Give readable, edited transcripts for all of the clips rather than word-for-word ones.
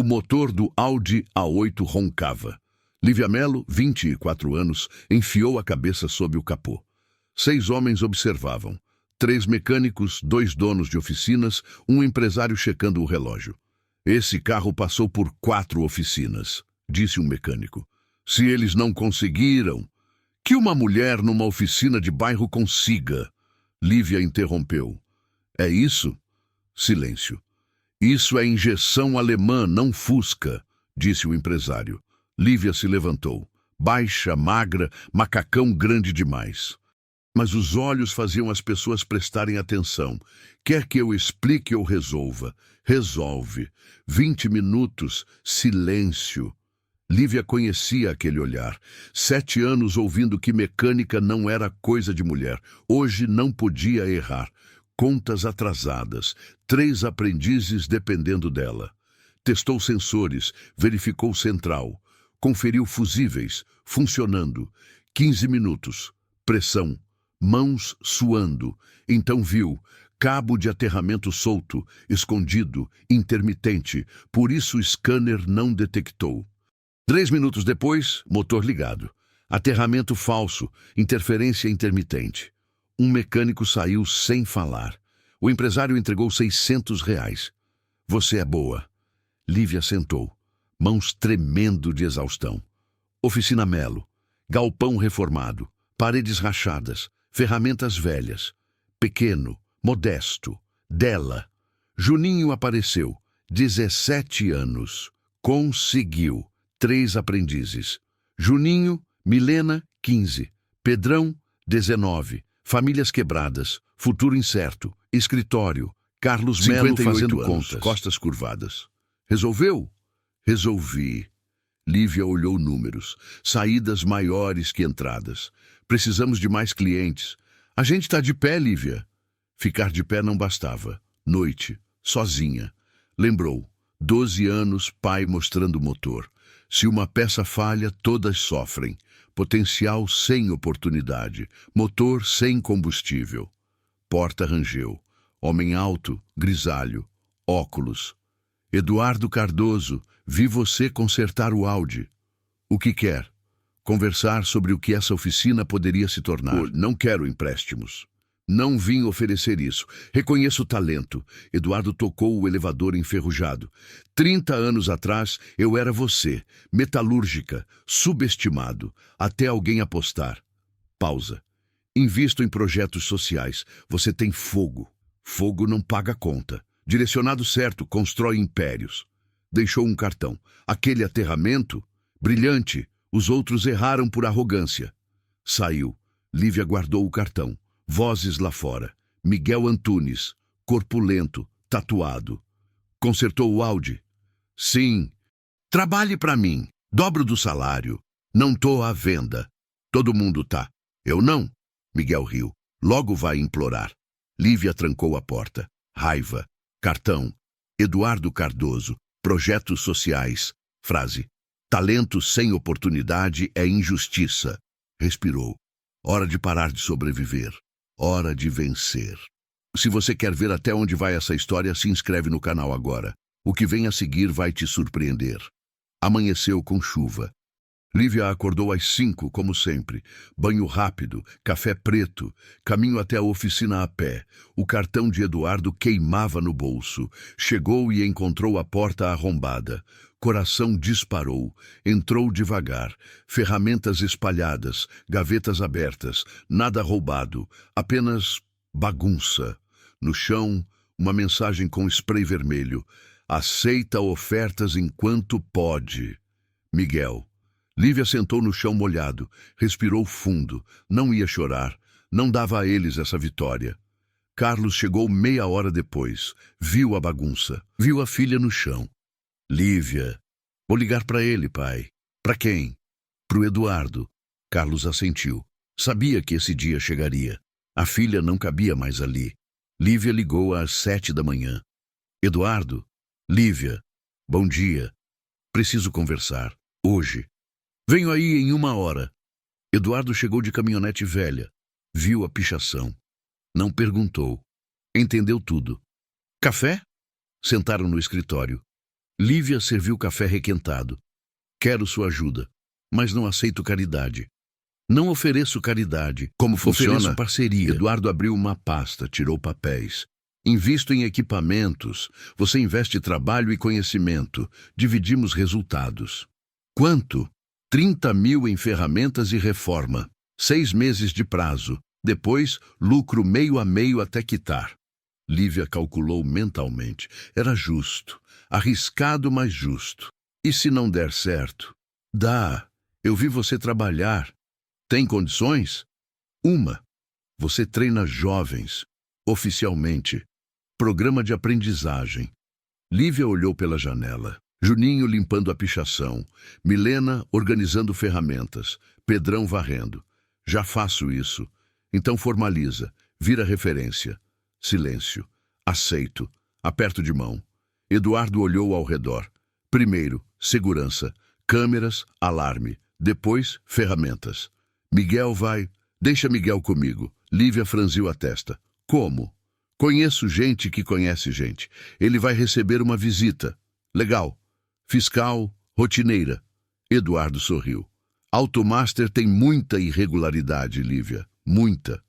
motor do Audi A8 roncava. Lívia Melo, 24 anos, enfiou a cabeça sob o capô. 6 homens observavam. 3 mecânicos, 2 donos de oficinas, um empresário checando o relógio. Esse carro passou por 4 oficinas, disse um mecânico. Se eles não conseguiram, que uma mulher numa oficina de bairro consiga. Lívia interrompeu. É isso? Silêncio. Isso é injeção alemã, não Fusca, disse o empresário. Lívia se levantou. Baixa, magra, macacão grande demais. Mas os olhos faziam as pessoas prestarem atenção. Quer que eu explique ou resolva? Resolve. 20 minutos, silêncio. Lívia conhecia aquele olhar. 7 anos ouvindo que mecânica não era coisa de mulher. Hoje não podia errar. Contas atrasadas. 3 aprendizes dependendo dela. Testou sensores, verificou central. Conferiu fusíveis, funcionando. 15 minutos. Pressão. Mãos suando. Então viu. Cabo de aterramento solto, escondido, intermitente. Por isso o scanner não detectou. 3 minutos depois, motor ligado. Aterramento falso, interferência intermitente. Um mecânico saiu sem falar. O empresário entregou R$ 600. Você é boa. Lívia sentou, mãos tremendo de exaustão. Oficina Melo. Galpão reformado. Paredes rachadas. Ferramentas velhas. Pequeno, modesto. Dela. Juninho apareceu. 17 anos. Conseguiu. 3 aprendizes. Juninho, Milena, 15. Pedrão, 19. Famílias quebradas. Futuro incerto. Escritório. Carlos Melo fazendo contas. Costas curvadas. Resolveu? Resolvi. Lívia olhou números. Saídas maiores que entradas. Precisamos de mais clientes. A gente está de pé, Lívia. Ficar de pé não bastava. Noite. Sozinha. Lembrou. 12 anos, pai mostrando o motor. Se uma peça falha, todas sofrem. Potencial sem oportunidade. Motor sem combustível. Porta rangeu. Homem alto, grisalho. Óculos. Eduardo Cardoso, vi você consertar o Audi. O que quer? Conversar sobre o que essa oficina poderia se tornar. Não quero empréstimos. Não vim oferecer isso. Reconheço o talento. Eduardo tocou o elevador enferrujado. 30 anos atrás, eu era você, metalúrgica, subestimado, até alguém apostar. Pausa. Invisto em projetos sociais. Você tem fogo. Fogo não paga conta. Direcionado certo, constrói impérios. Deixou um cartão. Aquele aterramento? Brilhante. Os outros erraram por arrogância. Saiu. Lívia guardou o cartão. Vozes lá fora. Miguel Antunes. Corpulento. Tatuado. Consertou o Audi? Sim. Trabalhe para mim. Dobro do salário. Não tô à venda. Todo mundo tá. Eu não. Miguel riu. Logo vai implorar. Lívia trancou a porta. Raiva. Cartão. Eduardo Cardoso. Projetos sociais. Frase. Talento sem oportunidade é injustiça. Respirou. Hora de parar de sobreviver. Hora de vencer. Se você quer ver até onde vai essa história, se inscreve no canal agora. O que vem a seguir vai te surpreender. Amanheceu com chuva. Lívia acordou às 5, como sempre. Banho rápido, café preto, caminho até a oficina a pé. O cartão de Eduardo queimava no bolso. Chegou e encontrou a porta arrombada. Coração disparou. Entrou devagar. Ferramentas espalhadas, gavetas abertas, nada roubado, apenas bagunça. No chão, uma mensagem com spray vermelho. Aceita ofertas enquanto pode. Miguel. Lívia sentou no chão molhado, respirou fundo. Não ia chorar, não dava a eles essa vitória. Carlos chegou meia hora depois. Viu a bagunça, viu a filha no chão. Lívia. Vou ligar para ele, pai. Para quem? Pro Eduardo. Carlos assentiu. Sabia que esse dia chegaria. A filha não cabia mais ali. Lívia ligou às 7 da manhã. Eduardo? Lívia. Bom dia. Preciso conversar. Hoje. Venho aí em 1 hora. Eduardo chegou de caminhonete velha. Viu a pichação. Não perguntou. Entendeu tudo. Café? Sentaram no escritório. Lívia serviu café requentado. Quero sua ajuda, mas não aceito caridade. Não ofereço caridade. Como funciona? Ofereço parceria. Eduardo abriu uma pasta, tirou papéis. Invisto em equipamentos. Você investe trabalho e conhecimento. Dividimos resultados. Quanto? 30 mil em ferramentas e reforma. 6 meses de prazo. Depois, lucro meio a meio até quitar. Lívia calculou mentalmente. Era justo. Arriscado, mas justo. E se não der certo? Dá. Eu vi você trabalhar. Tem condições? Uma. Você treina jovens. Oficialmente. Programa de aprendizagem. Lívia olhou pela janela. Juninho limpando a pichação. Milena organizando ferramentas. Pedrão varrendo. Já faço isso. Então formaliza. Vira referência. Silêncio. Aceito. Aperto de mão. Eduardo olhou ao redor. Primeiro, segurança. Câmeras, alarme. Depois, ferramentas. Miguel vai... Deixa Miguel comigo. Lívia franziu a testa. Como? Conheço gente que conhece gente. Ele vai receber uma visita. Legal. Fiscal, rotineira. Eduardo sorriu. Automaster tem muita irregularidade, Lívia. Muita.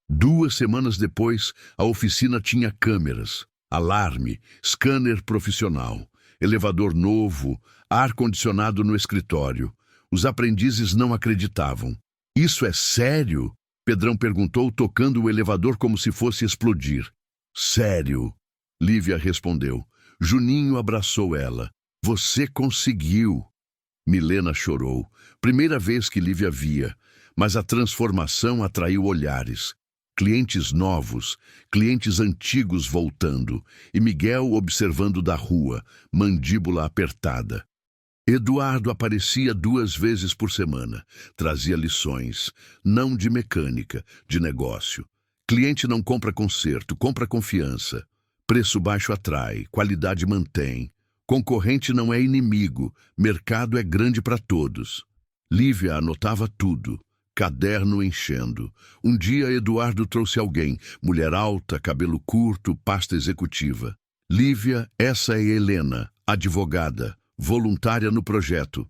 2 semanas depois, a oficina tinha câmeras, alarme, scanner profissional, elevador novo, ar-condicionado no escritório. Os aprendizes não acreditavam. Isso é sério? Pedrão perguntou, tocando o elevador como se fosse explodir. Sério, Lívia respondeu. Juninho abraçou ela. Você conseguiu. Milena chorou. Primeira vez que Lívia via, mas a transformação atraiu olhares. Clientes novos, clientes antigos voltando, e Miguel observando da rua, mandíbula apertada. Eduardo aparecia 2 vezes por semana. Trazia lições, não de mecânica, de negócio. Cliente não compra conserto, compra confiança. Preço baixo atrai, qualidade mantém. Concorrente não é inimigo, mercado é grande para todos. Lívia anotava tudo. Caderno enchendo. Um dia Eduardo trouxe alguém, mulher alta, cabelo curto, pasta executiva. Lívia, essa é Helena, advogada, voluntária no projeto.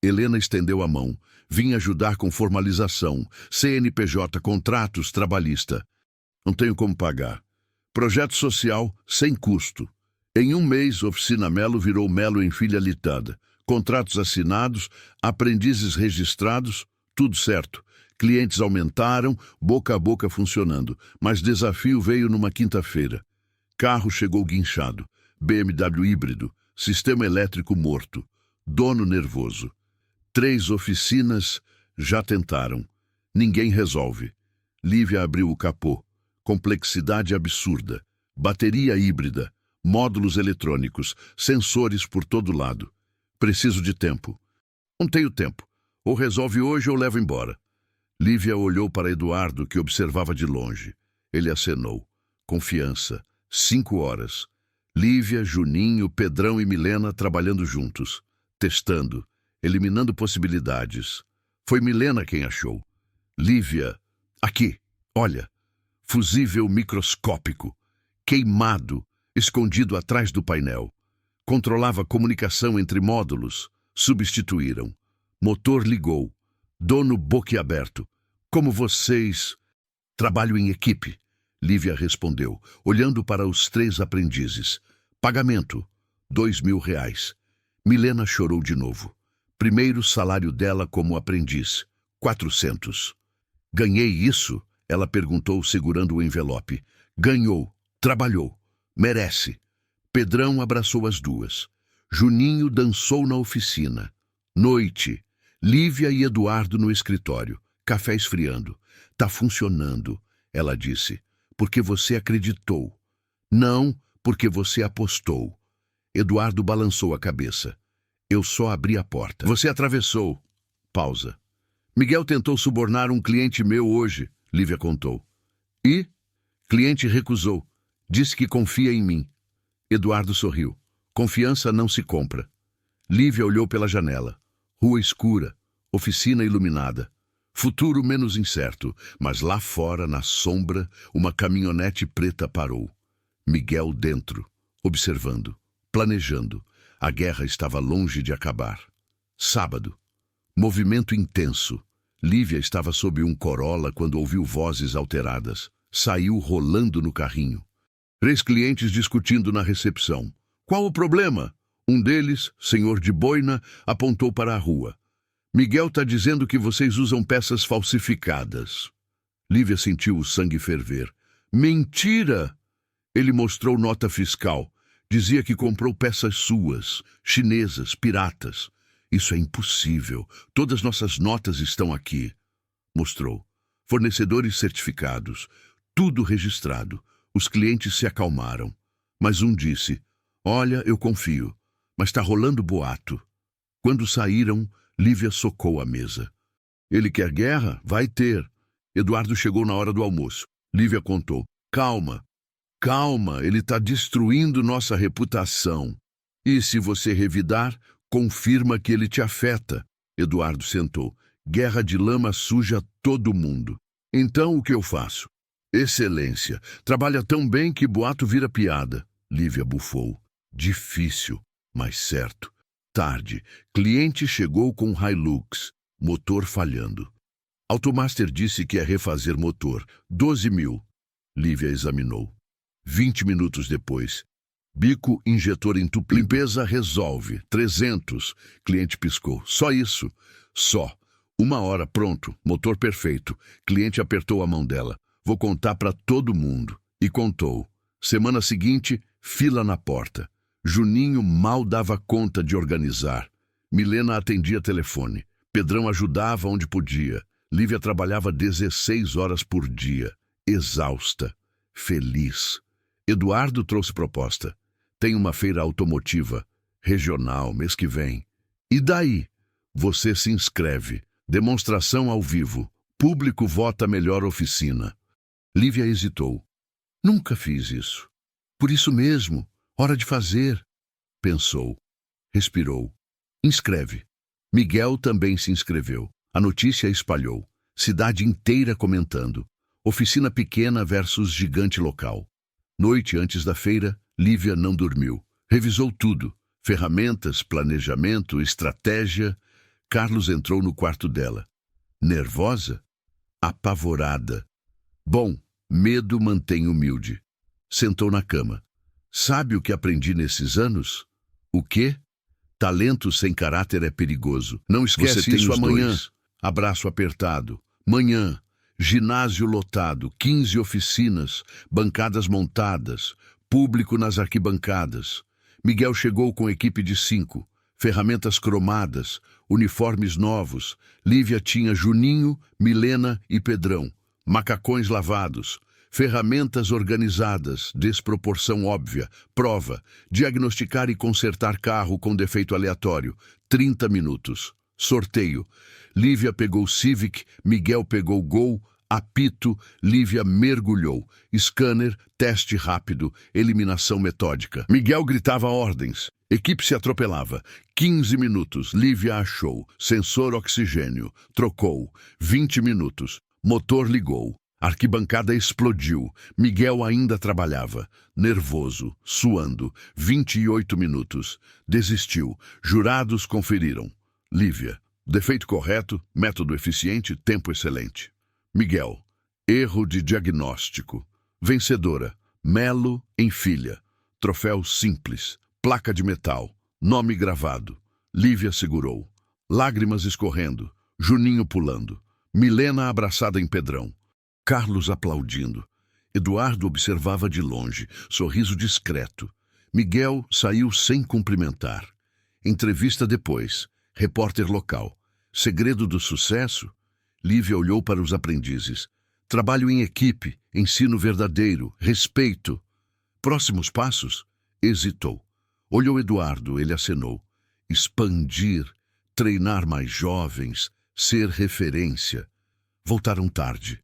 Helena estendeu a mão. Vim ajudar com formalização, CNPJ, contratos, trabalhista. Não tenho como pagar. Projeto social, sem custo. Em 1 mês, Oficina Melo virou Melo em Filha Litada. Contratos assinados, aprendizes registrados, tudo certo. Clientes aumentaram, boca a boca funcionando. Mas desafio veio numa quinta-feira. Carro chegou guinchado. BMW híbrido. Sistema elétrico morto. Dono nervoso. 3 oficinas já tentaram. Ninguém resolve. Lívia abriu o capô. Complexidade absurda. Bateria híbrida. Módulos eletrônicos. Sensores por todo lado. Preciso de tempo. Não tenho tempo. Ou resolve hoje ou levo embora. Lívia olhou para Eduardo, que observava de longe. Ele acenou. Confiança. 5 horas. Lívia, Juninho, Pedrão e Milena trabalhando juntos. Testando. Eliminando possibilidades. Foi Milena quem achou. Lívia. Aqui. Olha. Fusível microscópico. Queimado. Escondido atrás do painel. Controlava a comunicação entre módulos. Substituíram. Motor ligou. Dono boquiaberto. Como vocês... Trabalho em equipe. Lívia respondeu, olhando para os 3 aprendizes. Pagamento. R$2.000. Milena chorou de novo. Primeiro salário dela como aprendiz. 400. Ganhei isso? Ela perguntou, segurando o envelope. Ganhou. Trabalhou. Merece. Pedrão abraçou as 2. Juninho dançou na oficina. Noite. Lívia e Eduardo no escritório. Café esfriando. Tá funcionando, ela disse. Porque você acreditou. Não, porque você apostou. Eduardo balançou a cabeça. Eu só abri a porta. Você atravessou. Pausa. Miguel tentou subornar um cliente meu hoje, Lívia contou. E? Cliente recusou. Disse que confia em mim. Eduardo sorriu. Confiança não se compra. Lívia olhou pela janela. Rua escura, oficina iluminada. Futuro menos incerto, mas lá fora, na sombra, uma caminhonete preta parou. Miguel dentro, observando, planejando. A guerra estava longe de acabar. Sábado. Movimento intenso. Lívia estava sob um Corolla quando ouviu vozes alteradas. Saiu rolando no carrinho. 3 clientes discutindo na recepção. Qual o problema? Um deles, senhor de boina, apontou para a rua. Miguel está dizendo que vocês usam peças falsificadas. Lívia sentiu o sangue ferver. Mentira! Ele mostrou nota fiscal. Dizia que comprou peças suas, chinesas, piratas. Isso é impossível. Todas nossas notas estão aqui. Mostrou. Fornecedores certificados. Tudo registrado. Os clientes se acalmaram. Mas um disse, olha, eu confio, mas está rolando boato. Quando saíram, Lívia socou a mesa. Ele quer guerra? Vai ter. Eduardo chegou na hora do almoço. Lívia contou. Calma, calma, ele está destruindo nossa reputação. E se você revidar, confirma que ele te afeta. Eduardo sentou. Guerra de lama suja todo mundo. Então o que eu faço? Excelência, trabalha tão bem que boato vira piada. Lívia bufou. Difícil, mas certo. Tarde, cliente chegou com Hilux, motor falhando. Automaster disse que ia refazer motor, 12 mil. Lívia examinou. 20 minutos depois. Bico injetor entupido. Limpeza resolve, 300. Cliente piscou. Só isso? Só. 1 hora, pronto, motor perfeito. Cliente apertou a mão dela. Vou contar para todo mundo. E contou. Semana seguinte, fila na porta. Juninho mal dava conta de organizar. Milena atendia telefone. Pedrão ajudava onde podia. Lívia trabalhava 16 horas por dia. Exausta. Feliz. Eduardo trouxe proposta. Tem uma feira automotiva. Regional, mês que vem. E daí? Você se inscreve. Demonstração ao vivo. Público vota melhor oficina. Lívia hesitou. Nunca fiz isso. Por isso mesmo, hora de fazer. Pensou. Respirou. Inscreve. Miguel também se inscreveu. A notícia espalhou. Cidade inteira comentando. Oficina pequena versus gigante local. Noite antes da feira, Lívia não dormiu. Revisou tudo. Ferramentas, planejamento, estratégia. Carlos entrou no quarto dela. Nervosa? Apavorada. Bom, medo mantém humilde. Sentou na cama. Sabe o que aprendi nesses anos? O quê? Talento sem caráter é perigoso. Não esquece isso amanhã. Abraço apertado. Manhã. Ginásio lotado. 15 oficinas. Bancadas montadas. Público nas arquibancadas. Miguel chegou com equipe de 5. Ferramentas cromadas. Uniformes novos. Lívia tinha Juninho, Milena e Pedrão. Macacões lavados, ferramentas organizadas, desproporção óbvia, prova, diagnosticar e consertar carro com defeito aleatório, 30 minutos. Sorteio. Lívia pegou Civic, Miguel pegou Gol, apito, Lívia mergulhou. Scanner, teste rápido, eliminação metódica. Miguel gritava ordens. Equipe se atropelava. 15 minutos, Lívia achou. Sensor oxigênio. Trocou. 20 minutos. Motor ligou. Arquibancada explodiu. Miguel ainda trabalhava. Nervoso, suando. 28 minutos. Desistiu. Jurados conferiram. Lívia. Defeito correto, método eficiente, tempo excelente. Miguel. Erro de diagnóstico. Vencedora. Melo em filha. Troféu simples. Placa de metal. Nome gravado. Lívia segurou. Lágrimas escorrendo. Juninho pulando. Milena abraçada em Pedrão. Carlos aplaudindo. Eduardo observava de longe, sorriso discreto. Miguel saiu sem cumprimentar. Entrevista depois. Repórter local. Segredo do sucesso? Lívia olhou para os aprendizes. Trabalho em equipe, ensino verdadeiro, respeito. Próximos passos? Hesitou. Olhou Eduardo, ele acenou. Expandir, treinar mais jovens, ser referência. Voltaram tarde.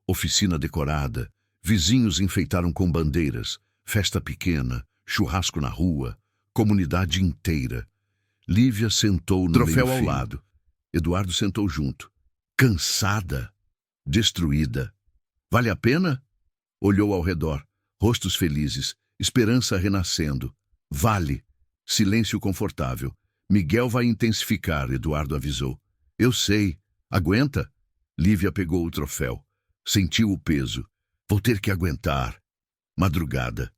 Oficina decorada. Vizinhos enfeitaram com bandeiras. Festa pequena. Churrasco na rua. Comunidade inteira. Lívia sentou no troféu ao lado. Eduardo sentou junto. Cansada. Destruída. Vale a pena? Olhou ao redor. Rostos felizes. Esperança renascendo. Vale. Silêncio confortável. Miguel vai intensificar, Eduardo avisou. Eu sei. Aguenta? Lívia pegou o troféu. Sentiu o peso. Vou ter que aguentar. Madrugada.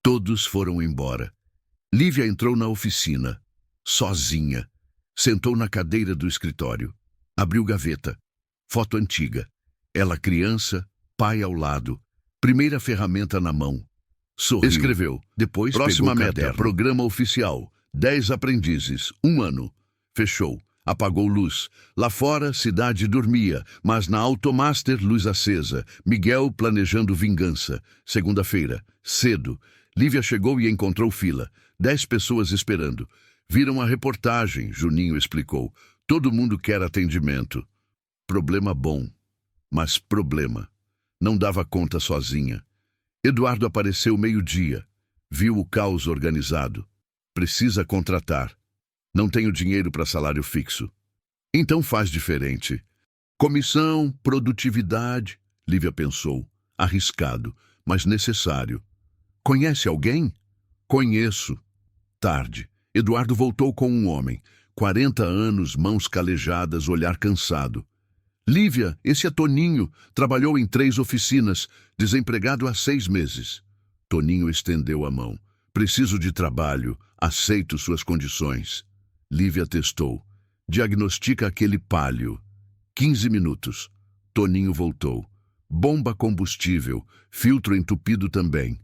Todos foram embora. Lívia entrou na oficina, sozinha. Sentou na cadeira do escritório. Abriu gaveta. Foto antiga. Ela criança, pai ao lado. Primeira ferramenta na mão. Sorriu. Escreveu. Depois Próxima pegou o meta, caderno. Programa oficial. 10 aprendizes. 1 ano. Fechou. Apagou luz. Lá fora, cidade dormia, mas na Automaster, luz acesa. Miguel planejando vingança. Segunda-feira. Cedo. Lívia chegou e encontrou fila. 10 pessoas esperando. Viram a reportagem, Juninho explicou. Todo mundo quer atendimento. Problema bom, mas problema. Não dava conta sozinha. Eduardo apareceu meio-dia. Viu o caos organizado. Precisa contratar. Não tenho dinheiro para salário fixo. Então faz diferente. Comissão, produtividade, Lívia pensou. Arriscado, mas necessário. Conhece alguém? Conheço. Tarde. Eduardo voltou com um homem. 40 anos, mãos calejadas, olhar cansado. Lívia, esse é Toninho. Trabalhou em 3 oficinas. Desempregado há 6 meses. Toninho estendeu a mão. Preciso de trabalho. Aceito suas condições. Lívia testou. Diagnostica aquele pálio. 15 minutos. Toninho voltou. Bomba combustível. Filtro entupido também.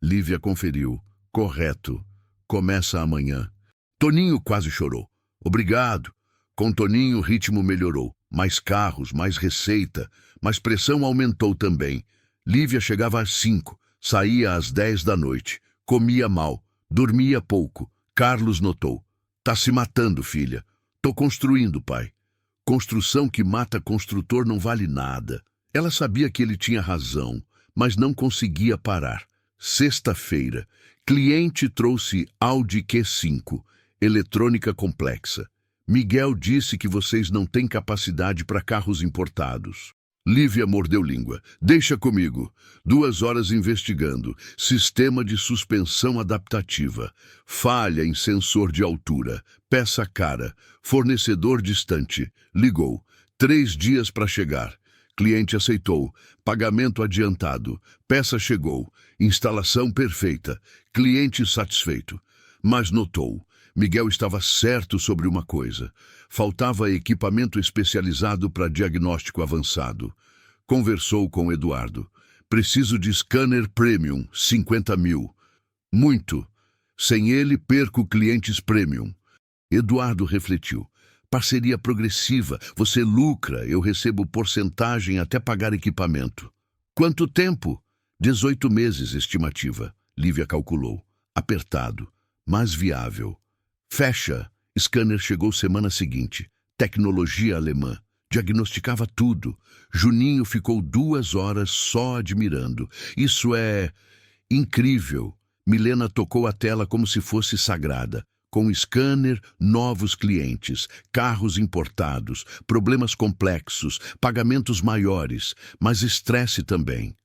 Lívia conferiu. Correto. Começa amanhã. Toninho quase chorou. Obrigado. Com Toninho o ritmo melhorou. Mais carros, mais receita, mas pressão aumentou também. Lívia chegava às 5, saía às 10 da noite. Comia mal, dormia pouco. Carlos notou. Tá se matando, filha. Tô construindo, pai. Construção que mata construtor não vale nada. Ela sabia que ele tinha razão, mas não conseguia parar. Sexta-feira, cliente trouxe Audi Q5, eletrônica complexa. Miguel disse que vocês não têm capacidade para carros importados. Lívia mordeu língua. Deixa comigo. 2 horas investigando. Sistema de suspensão adaptativa. Falha em sensor de altura. Peça cara. Fornecedor distante. Ligou. 3 dias para chegar. Cliente aceitou. Pagamento adiantado. Peça chegou. Instalação perfeita. Cliente satisfeito. Mas notou. Miguel estava certo sobre uma coisa. Faltava equipamento especializado para diagnóstico avançado. Conversou com Eduardo. Preciso de scanner premium, 50 mil. Muito. Sem ele, perco clientes premium. Eduardo refletiu. Parceria progressiva. Você lucra, eu recebo porcentagem até pagar equipamento. Quanto tempo? 18 meses, estimativa. Lívia calculou. Apertado, mas viável. Fecha. Scanner chegou semana seguinte. Tecnologia alemã. Diagnosticava tudo. Juninho ficou 2 horas só admirando. Isso é incrível. Milena tocou a tela como se fosse sagrada. Com scanner, novos clientes, carros importados, problemas complexos, pagamentos maiores, mas estresse também.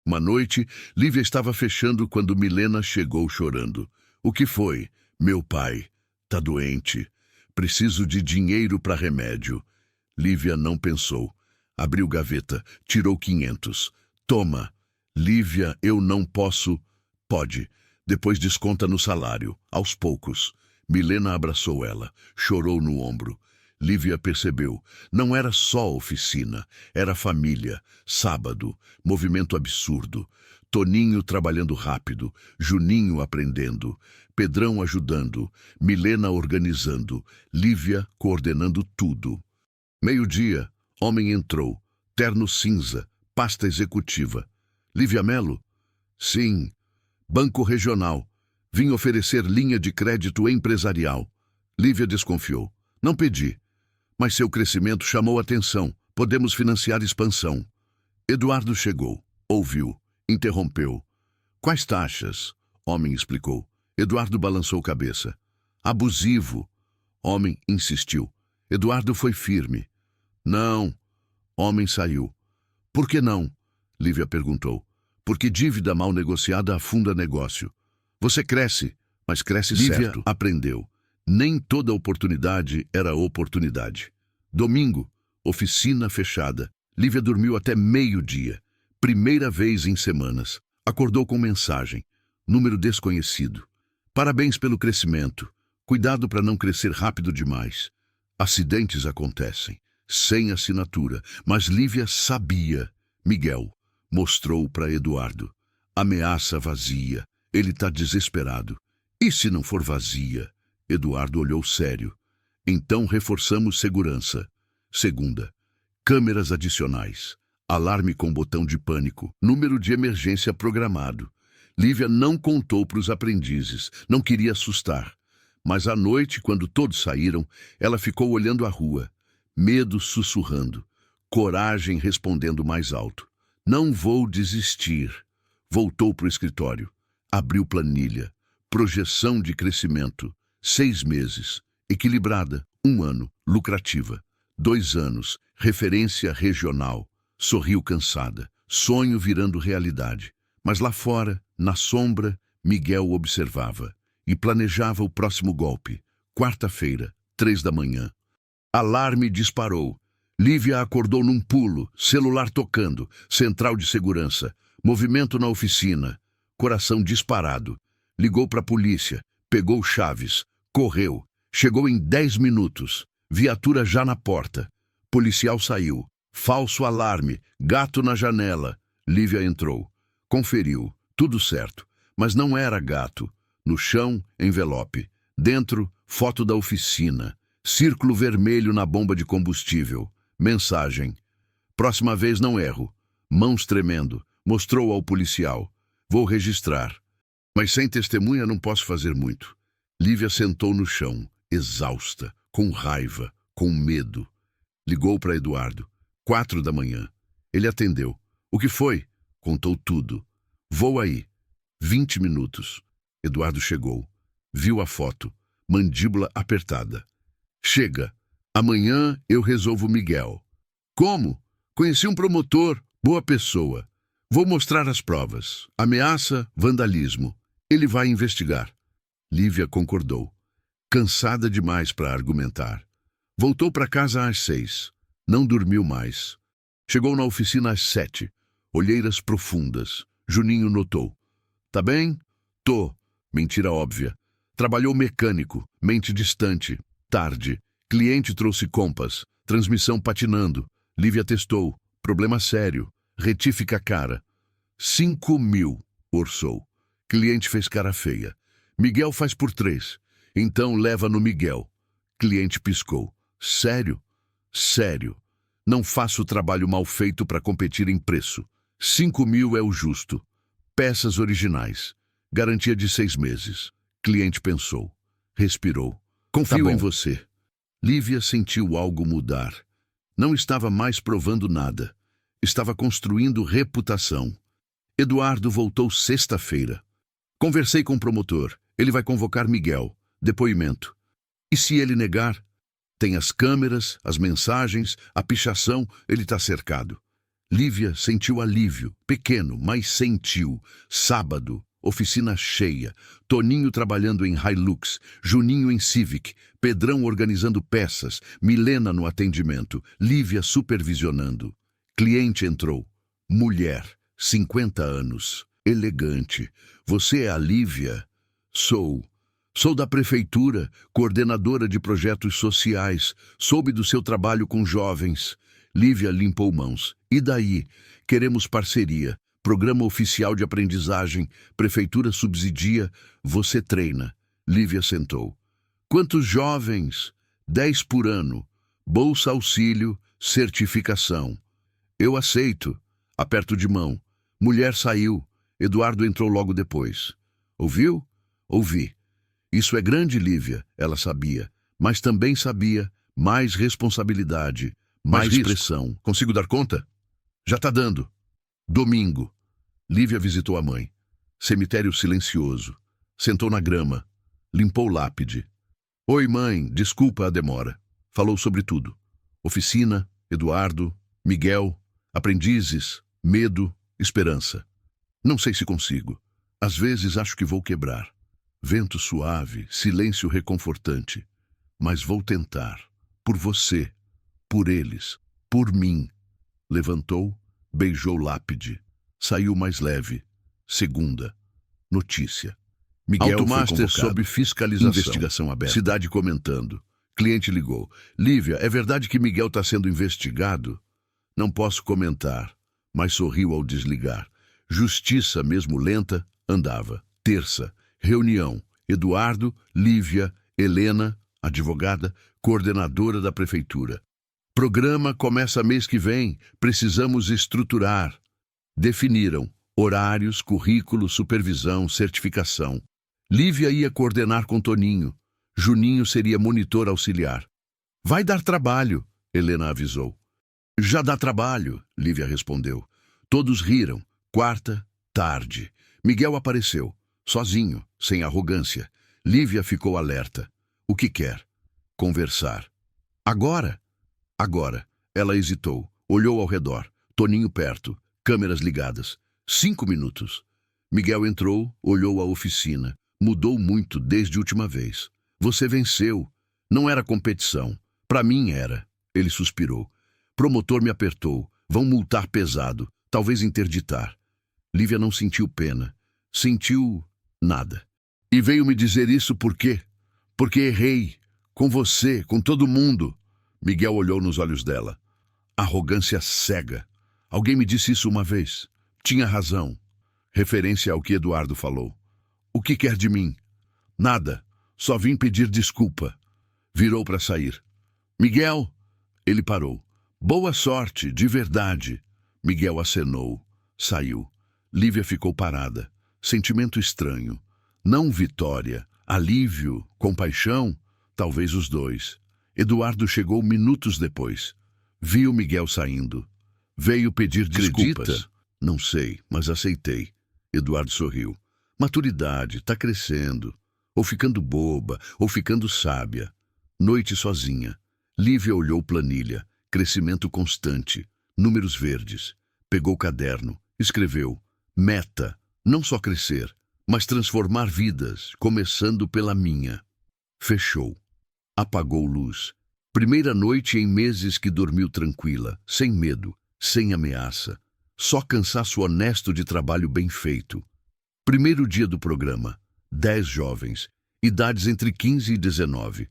Uma noite, Lívia estava fechando quando Milena chegou chorando. O que foi? Meu pai. Tá doente. Preciso de dinheiro para remédio. Lívia não pensou. Abriu gaveta, tirou 500. Toma. Lívia, eu não posso. Pode. Depois desconta no salário, aos poucos. Milena abraçou ela, chorou no ombro. Lívia percebeu. Não era só oficina, era família. Sábado, movimento absurdo. Toninho trabalhando rápido, Juninho aprendendo, Pedrão ajudando, Milena organizando, Lívia coordenando tudo. Meio-dia, homem entrou, terno cinza, pasta executiva. Lívia Melo? Sim. Banco Regional. Vim oferecer linha de crédito empresarial. Lívia desconfiou. Não pedi. Mas seu crescimento chamou atenção. Podemos financiar expansão. Eduardo chegou, ouviu. Interrompeu. Quais taxas? Homem explicou. Eduardo balançou cabeça. Abusivo. Homem insistiu. Eduardo foi firme. Não. Homem saiu. Por que não? Lívia perguntou. Porque dívida mal negociada afunda negócio. Você cresce. mas cresce Lívia certo. Aprendeu. Nem toda oportunidade era oportunidade. Domingo, oficina fechada. Lívia dormiu até meio-dia. Primeira vez em semanas. Acordou com mensagem. Número desconhecido. Parabéns pelo crescimento. Cuidado para não crescer rápido demais. Acidentes acontecem. Sem assinatura. Mas Lívia sabia. Miguel mostrou para Eduardo. Ameaça vazia. Ele está desesperado. E se não for vazia? Eduardo olhou sério. Então reforçamos segurança. Segunda, câmeras adicionais. Alarme com botão de pânico. Número de emergência programado. Lívia não contou para os aprendizes. Não queria assustar. Mas à noite, quando todos saíram, ela ficou olhando a rua. Medo sussurrando. Coragem respondendo mais alto. Não vou desistir. Voltou para o escritório. Abriu planilha. Projeção de crescimento. 6 meses. Equilibrada. 1 ano. Lucrativa. 2 anos. Referência regional. Sorriu cansada. Sonho virando realidade. Mas lá fora, na sombra, Miguel observava. E planejava o próximo golpe. Quarta-feira, 3 da manhã. Alarme disparou. Lívia acordou num pulo. Celular tocando. Central de segurança. Movimento na oficina. Coração disparado. Ligou para a polícia. Pegou chaves. Correu. Chegou em 10 minutos. Viatura já na porta. Policial saiu. Falso alarme. Gato na janela. Lívia entrou. Conferiu. Tudo certo. Mas não era gato. No chão, envelope. Dentro, foto da oficina. Círculo vermelho na bomba de combustível. Mensagem. Próxima vez não erro. Mãos tremendo. Mostrou ao policial. Vou registrar. Mas sem testemunha não posso fazer muito. Lívia sentou no chão, exausta, com raiva, com medo. Ligou para Eduardo. 4 da manhã. Ele atendeu. O que foi? Contou tudo. Vou aí. 20 minutos. Eduardo chegou. Viu a foto. Mandíbula apertada. Chega. Amanhã eu resolvo Miguel. Como? Conheci um promotor. Boa pessoa. Vou mostrar as provas. Ameaça, vandalismo. Ele vai investigar. Lívia concordou. Cansada demais para argumentar. Voltou para casa às 6. Não dormiu mais. Chegou na oficina às 7. Olheiras profundas. Juninho notou. Tá bem? Tô. Mentira óbvia. Trabalhou mecânico. Mente distante. Tarde. Cliente trouxe compas. Transmissão patinando. Lívia testou. Problema sério. Retifica a cara. 5.000. Orçou. Cliente fez cara feia. Miguel faz por 3. Então leva no Miguel. Cliente piscou. Sério? Sério. Não faço trabalho mal feito para competir em preço. 5.000 é o justo. Peças originais. Garantia de 6 meses. Cliente pensou. Respirou. Confio em você. Lívia sentiu algo mudar. Não estava mais provando nada. Estava construindo reputação. Eduardo voltou sexta-feira. Conversei com o promotor. Ele vai convocar Miguel. Depoimento. E se ele negar? Tem as câmeras, as mensagens, a pichação, ele está cercado. Lívia sentiu alívio, pequeno, mas sentiu. Sábado, oficina cheia. Toninho trabalhando em Hilux, Juninho em Civic, Pedrão organizando peças, Milena no atendimento, Lívia supervisionando. Cliente entrou. Mulher, 50 anos, elegante. Você é a Lívia? Sou. Sou da prefeitura, coordenadora de projetos sociais. Soube do seu trabalho com jovens. Lívia limpou mãos. E daí? Queremos parceria. Programa oficial de aprendizagem. Prefeitura subsidia. Você treina. Lívia sentou. Quantos jovens? 10 por ano. Bolsa auxílio, certificação. Eu aceito. Aperto de mão. Mulher saiu. Eduardo entrou logo depois. Ouviu? Ouvi. Isso é grande, Lívia, ela sabia. Mas também sabia mais responsabilidade, mais pressão. Consigo dar conta? Já tá dando. Domingo. Lívia visitou a mãe. Cemitério silencioso. Sentou na grama. Limpou lápide. Oi, mãe, desculpa a demora. Falou sobre tudo. Oficina, Eduardo, Miguel, aprendizes, medo, esperança. Não sei se consigo. Às vezes acho que vou quebrar. Vento suave, silêncio reconfortante. Mas vou tentar. Por você, por eles, por mim. Levantou, beijou lápide. Saiu mais leve. Segunda. Notícia. Miguel Automaster sob fiscalização. Investigação aberta. Cidade comentando. Cliente ligou. Lívia, é verdade que Miguel está sendo investigado? Não posso comentar, mas sorriu ao desligar. Justiça, mesmo lenta, andava. Terça. Reunião. Eduardo, Lívia, Helena, advogada, coordenadora da prefeitura. Programa começa mês que vem. Precisamos estruturar. Definiram horários, currículo, supervisão, certificação. Lívia ia coordenar com Toninho. Juninho seria monitor auxiliar. Vai dar trabalho, Helena avisou. Já dá trabalho, Lívia respondeu. Todos riram. Quarta, tarde. Miguel apareceu, sozinho, sem arrogância. Lívia ficou alerta. O que quer? Conversar. Agora? Agora. Ela hesitou, olhou ao redor. Toninho perto, câmeras ligadas. 5 minutos. Miguel entrou, olhou a oficina. Mudou muito desde a última vez. Você venceu. Não era competição. Para mim era. Ele suspirou. Promotor me apertou. Vão multar pesado. Talvez interditar. Lívia não sentiu pena. Sentiu nada. E veio me dizer isso por quê? Porque errei. Com você, com todo mundo. Miguel olhou nos olhos dela. Arrogância cega. Alguém me disse isso uma vez. Tinha razão. Referência ao que Eduardo falou. O que quer de mim? Nada. Só vim pedir desculpa. Virou para sair. Miguel? Ele parou. Boa sorte, de verdade. Miguel acenou. Saiu. Lívia ficou parada. Sentimento estranho. Não vitória. Alívio. Compaixão. Talvez os dois. Eduardo chegou minutos depois. Viu Miguel saindo. Veio pedir desculpas. Acredita? Não sei, mas aceitei. Eduardo sorriu. Maturidade, tá crescendo. Ou ficando boba, ou ficando sábia. Noite sozinha. Lívia olhou planilha. Crescimento constante. Números verdes. Pegou o caderno. Escreveu. Meta. Não só crescer, mas transformar vidas, começando pela minha. Fechou. Apagou luz. Primeira noite em meses que dormiu tranquila, sem medo, sem ameaça. Só cansaço honesto de trabalho bem feito. Primeiro dia do programa. 10 jovens, idades entre 15 e 19.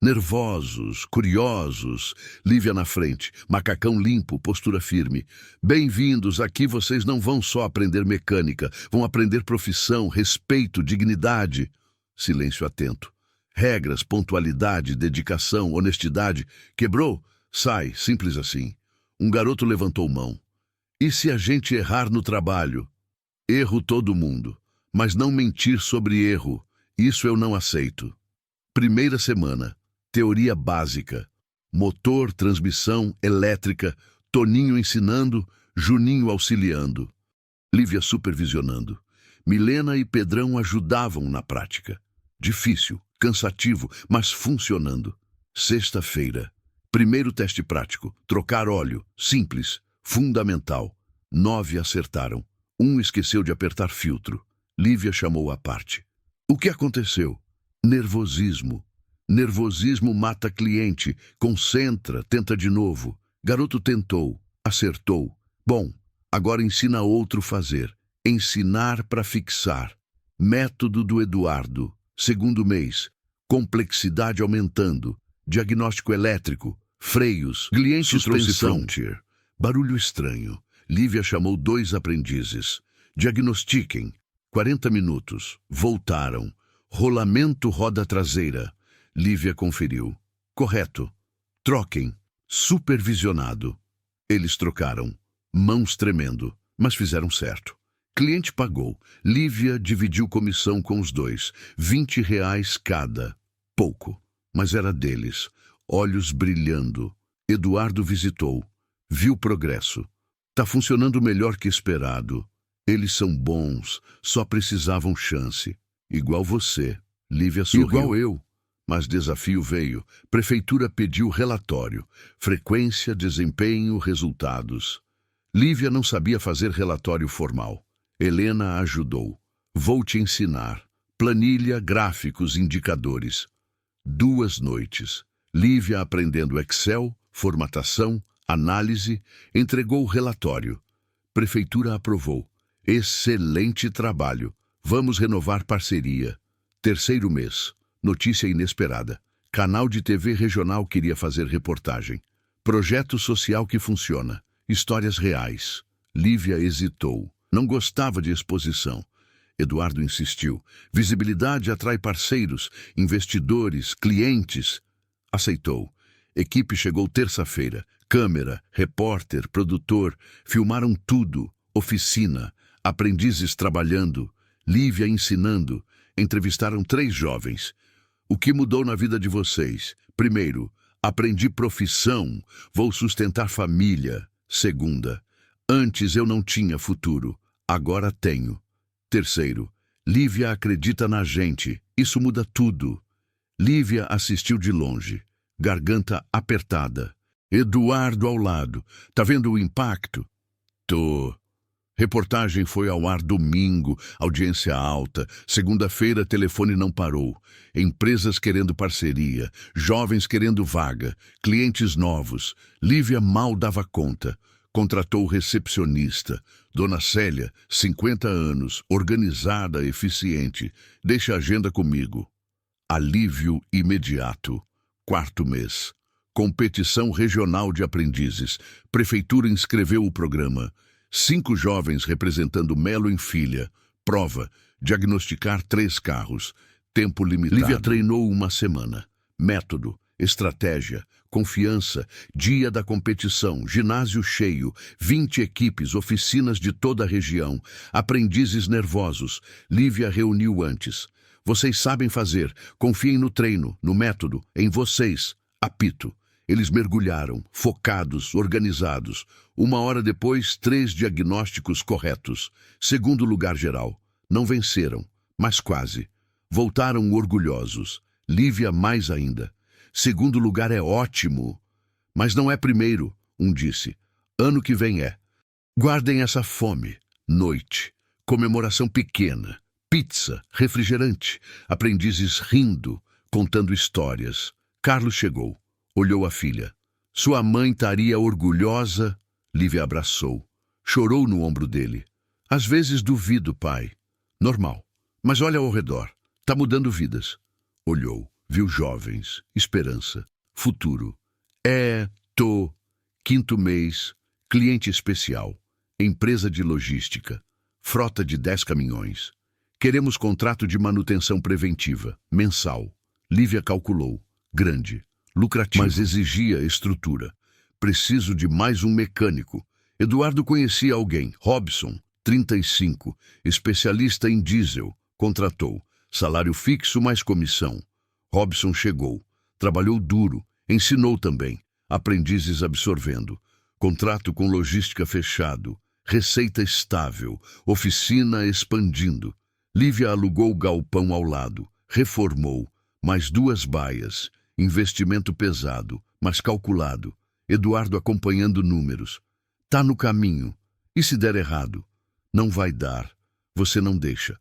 Nervosos, curiosos, Lívia na frente, macacão limpo, postura firme. Bem-vindos, aqui vocês não vão só aprender mecânica, vão aprender profissão, respeito, dignidade. Silêncio atento. Regras, pontualidade, dedicação, honestidade. Quebrou? Sai, simples assim. Um garoto levantou mão. E se a gente errar no trabalho? Erro todo mundo, mas não mentir sobre erro. Isso eu não aceito. Primeira semana. Teoria básica. Motor, transmissão, elétrica. Toninho ensinando, Juninho auxiliando. Lívia supervisionando. Milena e Pedrão ajudavam na prática. Difícil, cansativo, mas funcionando. Sexta-feira. Primeiro teste prático. Trocar óleo. Simples. Fundamental. 9 acertaram. 1 esqueceu de apertar filtro. Lívia chamou à parte. O que aconteceu? Nervosismo. Nervosismo mata cliente. Concentra, tenta de novo. Garoto tentou, acertou. Bom, agora ensina outro fazer. Ensinar para fixar. Método do Eduardo. Segundo mês. Complexidade aumentando. Diagnóstico elétrico. Freios. Cliente trouxe frontier. Barulho estranho. Lívia chamou 2 aprendizes. Diagnostiquem. 40 minutos. Voltaram. Rolamento roda traseira. Lívia conferiu. Correto. Troquem. Supervisionado. Eles trocaram. Mãos tremendo, mas fizeram certo. Cliente pagou. Lívia dividiu comissão com os 2. R$ 20 cada. Pouco, mas era deles. Olhos brilhando. Eduardo visitou. Viu progresso. Tá funcionando melhor que esperado. Eles são bons, só precisavam chance. Igual você. Lívia sorriu. Igual eu. Mas desafio veio. Prefeitura pediu relatório. Frequência, desempenho, resultados. Lívia não sabia fazer relatório formal. Helena ajudou. Vou te ensinar. planilha, gráficos, indicadores. 2 noites. Lívia aprendendo Excel, formatação, análise, entregou o relatório. Prefeitura aprovou. Excelente trabalho. Vamos renovar parceria. 3º mês. Notícia inesperada. Canal de TV regional queria fazer reportagem. Projeto social que funciona. Histórias reais. Lívia hesitou. Não gostava de exposição. Eduardo insistiu. Visibilidade atrai parceiros, investidores, clientes. Aceitou. Equipe chegou terça-feira. Câmera, repórter, produtor, filmaram tudo. Oficina, aprendizes trabalhando, Lívia ensinando. Entrevistaram 3 jovens. O que mudou na vida de vocês? Primeiro, aprendi profissão, vou sustentar família. Segunda, antes eu não tinha futuro, agora tenho. Terceiro, Lívia acredita na gente, isso muda tudo. Lívia assistiu de longe, garganta apertada. Eduardo ao lado, tá vendo o impacto? Tô. Reportagem foi ao ar domingo, audiência alta. Segunda-feira, telefone não parou. Empresas querendo parceria, jovens querendo vaga, clientes novos. Lívia mal dava conta. Contratou recepcionista. Dona Célia, 50 anos, organizada, eficiente. Deixa a agenda comigo. Alívio imediato. 4º mês. Competição regional de aprendizes. Prefeitura inscreveu o programa. 5 jovens representando Melo em Filha. Prova, diagnosticar 3 carros. Tempo limitado. Lívia treinou 1 semana. Método, estratégia, confiança, dia da competição, ginásio cheio, 20 equipes, oficinas de toda a região, aprendizes nervosos. Lívia reuniu antes. Vocês sabem fazer, confiem no treino, no método, em vocês. Apito. Eles mergulharam, focados, organizados. 1 hora depois, 3 diagnósticos corretos. 2º lugar geral. Não venceram, mas quase. Voltaram orgulhosos. Lívia mais ainda. 2º lugar é ótimo. Mas não é primeiro, um disse. Ano que vem é. Guardem essa fome. Noite. Comemoração pequena. Pizza, refrigerante. Aprendizes rindo, contando histórias. Carlos chegou. Olhou a filha. Sua mãe estaria orgulhosa. Lívia abraçou. Chorou no ombro dele. Às vezes duvido, pai. Normal. Mas olha ao redor. Tá mudando vidas. Olhou. Viu jovens. Esperança. Futuro. 5º mês. Cliente especial. Empresa de logística. Frota de 10 caminhões. Queremos contrato de manutenção preventiva. Mensal. Lívia calculou. Grande. Lucrativo. Mas exigia estrutura. Preciso de mais um mecânico. Eduardo conhecia alguém. Robson, 35, especialista em diesel. Contratou. Salário fixo mais comissão. Robson chegou. Trabalhou duro. Ensinou também. Aprendizes absorvendo. Contrato com logística fechado. Receita estável. Oficina expandindo. Lívia alugou o galpão ao lado. Reformou. Mais 2 baias. Investimento pesado, mas calculado. Eduardo acompanhando números. Tá no caminho. E se der errado? Não vai dar. Você não deixa.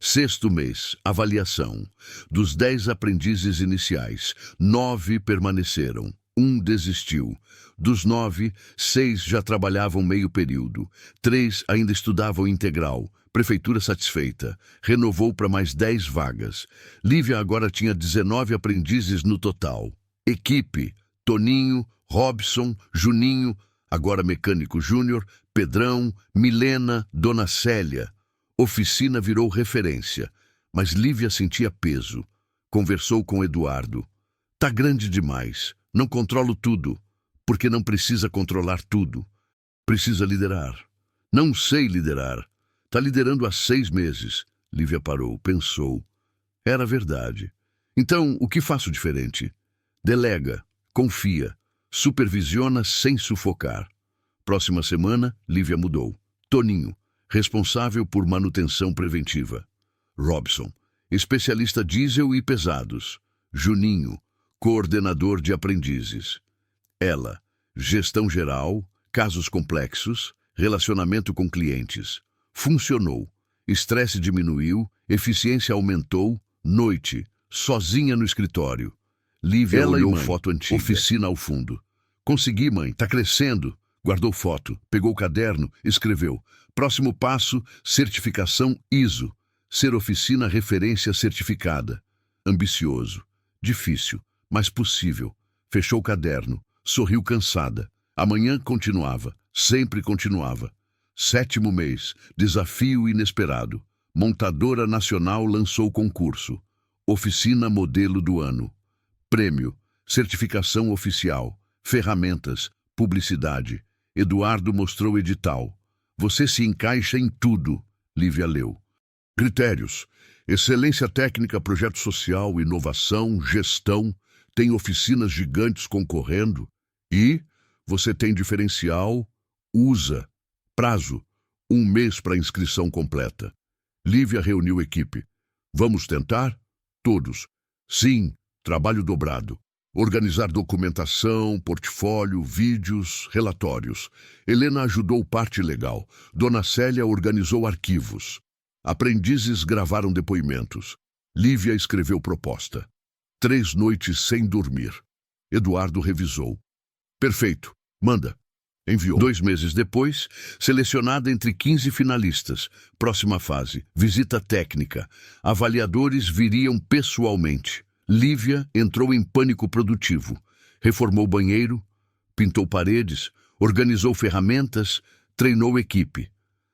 6º mês. Avaliação. Dos 10 aprendizes iniciais, 9 permaneceram. 1 desistiu. Dos 9, 6 já trabalhavam meio período. 3 ainda estudavam integral. Prefeitura satisfeita. Renovou para mais 10 vagas. Lívia agora tinha 19 aprendizes no total. Equipe: Toninho, Robson, Juninho, agora mecânico júnior, Pedrão, Milena, Dona Célia. Oficina virou referência, mas Lívia sentia peso. Conversou com Eduardo. Tá grande demais. Não controlo tudo, porque não precisa controlar tudo. Precisa liderar. Não sei liderar. Tá liderando há 6 meses. Lívia parou, pensou. Era verdade. Então, o que faço diferente? Delega, confia, supervisiona sem sufocar. Próxima semana, Lívia mudou. Toninho, responsável por manutenção preventiva. Robson, especialista diesel e pesados. Juninho, coordenador de aprendizes. Ela, gestão geral, casos complexos, relacionamento com clientes. Funcionou. Estresse diminuiu, Eficiência aumentou. Noite. Sozinha no escritório. Lívia olhou foto antiga. Oficina ao fundo. Consegui, mãe. Tá crescendo. Guardou foto. Pegou o caderno. Escreveu. Próximo passo, certificação ISO. Ser oficina referência certificada. Ambicioso. Difícil, mas possível. Fechou o caderno. Sorriu cansada. Amanhã continuava. Sempre continuava. 7º mês. Desafio inesperado. Montadora Nacional lançou concurso. Oficina Modelo do Ano. Prêmio. Certificação oficial. Ferramentas. Publicidade. Eduardo mostrou edital. Você se encaixa em tudo. Lívia leu. Critérios. Excelência técnica, projeto social, inovação, gestão. Tem oficinas gigantes concorrendo. E você tem diferencial. Usa. Prazo. 1 mês para inscrição completa. Lívia reuniu equipe. Vamos tentar? Todos. Sim. Trabalho dobrado. Organizar documentação, portfólio, vídeos, relatórios. Helena ajudou parte legal. Dona Célia organizou arquivos. Aprendizes gravaram depoimentos. Lívia escreveu proposta. 3 noites sem dormir. Eduardo revisou. Perfeito. Manda. Enviou. 2 meses depois, selecionada entre 15 finalistas. Próxima fase. Visita técnica. Avaliadores viriam pessoalmente. Lívia entrou em pânico produtivo. Reformou banheiro, pintou paredes, organizou ferramentas, treinou equipe.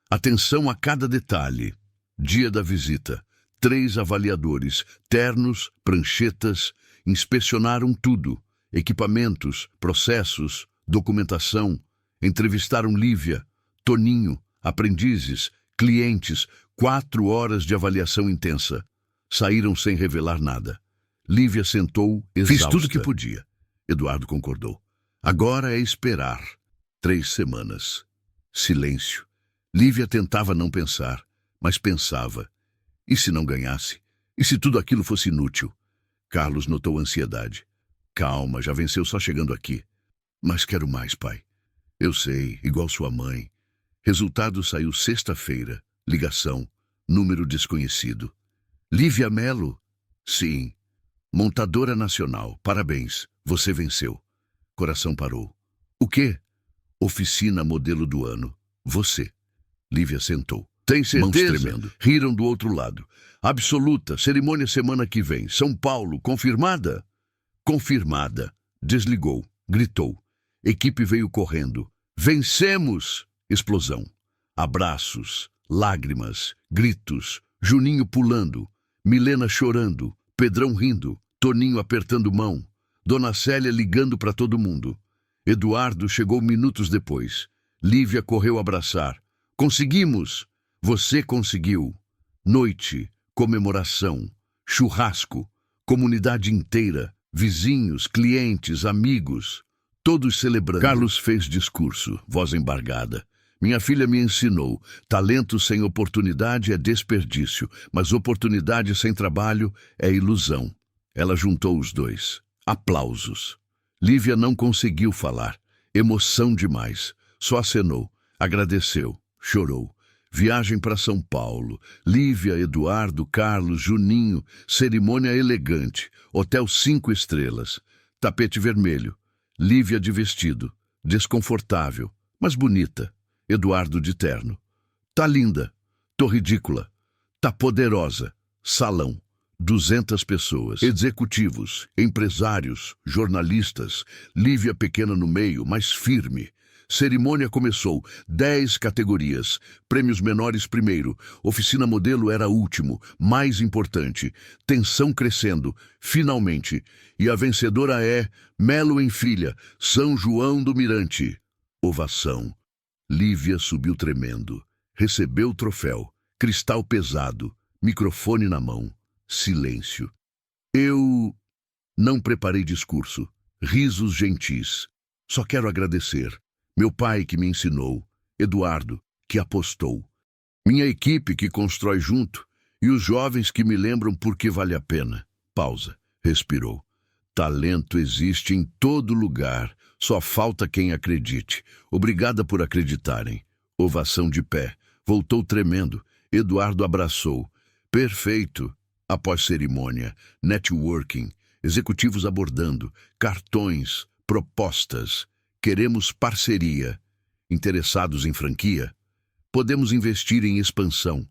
Atenção a cada detalhe. Dia da visita. 3 avaliadores, ternos, pranchetas, inspecionaram tudo. Equipamentos, processos, documentação. Entrevistaram Lívia, Toninho, aprendizes, clientes. 4 horas de avaliação intensa. Saíram sem revelar nada. Lívia sentou, exausta. Fiz tudo o que podia. Eduardo concordou. Agora é esperar. 3 semanas. Silêncio. Lívia tentava não pensar, mas pensava. E se não ganhasse? E se tudo aquilo fosse inútil? Carlos notou ansiedade. Calma, já venceu só chegando aqui. Mas quero mais, pai. Eu sei, igual sua mãe. Resultado saiu sexta-feira. Ligação. Número desconhecido. Lívia Melo? Sim. Montadora Nacional, parabéns, você venceu. Coração parou. O quê? Oficina Modelo do Ano. Você. Lívia sentou. Tem certeza? Mãos tremendo. Riram do outro lado. Absoluta, cerimônia semana que vem. São Paulo, confirmada? Confirmada. Desligou, gritou. Equipe veio correndo. Vencemos! Explosão. Abraços, lágrimas, gritos. Juninho pulando. Milena chorando. Pedrão rindo, Toninho apertando mão, Dona Célia ligando para todo mundo. Eduardo chegou minutos depois. Lívia correu abraçar. Conseguimos! Você conseguiu! Noite, comemoração, churrasco, comunidade inteira, vizinhos, clientes, amigos, todos celebrando. Carlos fez discurso, voz embargada. Minha filha me ensinou, talento sem oportunidade é desperdício, mas oportunidade sem trabalho é ilusão. Ela juntou os dois. Aplausos. Lívia não conseguiu falar. Emoção demais. Só acenou, agradeceu, chorou. Viagem para São Paulo. Lívia, Eduardo, Carlos, Juninho. Cerimônia elegante. Hotel 5 estrelas. Tapete vermelho. Lívia de vestido. Desconfortável, mas bonita. Eduardo de terno. Tá linda. Tô ridícula. Tá poderosa. Salão. 200 pessoas. Executivos, empresários, jornalistas. Lívia pequena no meio, mas firme. Cerimônia começou. 10 categorias. Prêmios menores primeiro. Oficina modelo era último. Mais importante. Tensão crescendo. Finalmente. E a vencedora é Melo em Filha, São João do Mirante. Ovação. Lívia subiu tremendo. Recebeu o troféu. Cristal pesado. Microfone na mão. Silêncio. Eu não preparei discurso. Risos gentis. Só quero agradecer. Meu pai que me ensinou. Eduardo, que apostou. Minha equipe que constrói junto. E os jovens que me lembram por que vale a pena. Pausa. Respirou. Talento existe em todo lugar. Só falta quem acredite. Obrigada por acreditarem. Ovação de pé. Voltou tremendo. Eduardo abraçou. Perfeito. Após cerimônia, networking, executivos abordando, cartões, propostas. Queremos parceria. Interessados em franquia? Podemos investir em expansão.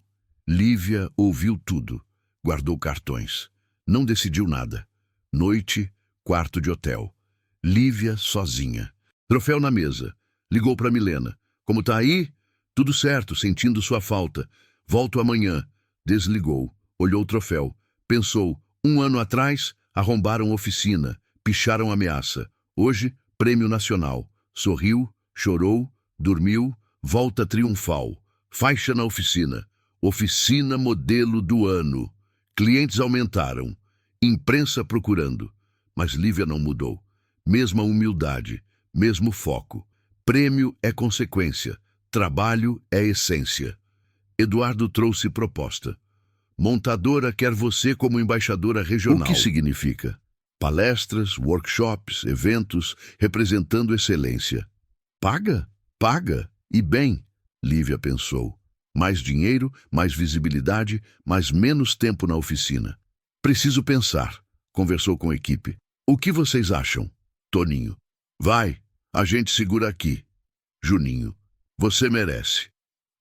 Lívia ouviu tudo. Guardou cartões. Não decidiu nada. Noite, quarto de hotel. Lívia sozinha. Troféu na mesa. Ligou para Milena. Como tá aí? Tudo certo, sentindo sua falta. Volto amanhã. Desligou. Olhou o troféu. Pensou, 1 ano atrás, arrombaram oficina, picharam ameaça. Hoje, prêmio nacional. Sorriu, chorou, dormiu, volta triunfal. Faixa na oficina. Oficina modelo do ano. Clientes aumentaram. Imprensa procurando. Mas Lívia não mudou. Mesma humildade, mesmo foco. Prêmio é consequência. Trabalho é essência. Eduardo trouxe proposta. Montadora quer você como embaixadora regional. O que significa? Palestras, workshops, eventos, representando excelência. Paga? Paga. E bem, Lívia pensou. Mais dinheiro, mais visibilidade, mas menos tempo na oficina. Preciso pensar. Conversou com a equipe. O que vocês acham? Toninho. Vai, a gente segura aqui. Juninho. Você merece.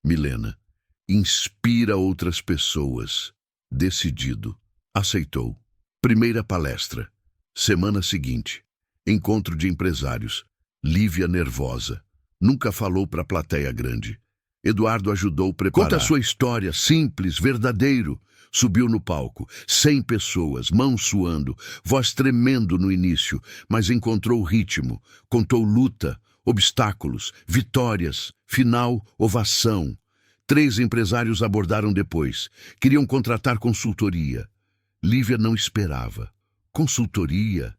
Milena. Inspira outras pessoas. Decidido. Aceitou. Primeira palestra. Semana seguinte. Encontro de empresários. Lívia nervosa. Nunca falou para a plateia grande. Eduardo ajudou a preparar. Conta a sua história, simples, verdadeiro. Subiu no palco. 100 pessoas, mãos suando, voz tremendo no início, mas encontrou o ritmo. Contou luta, obstáculos, vitórias, final, ovação. 3 empresários abordaram depois. Queriam contratar consultoria. Lívia não esperava. Consultoria?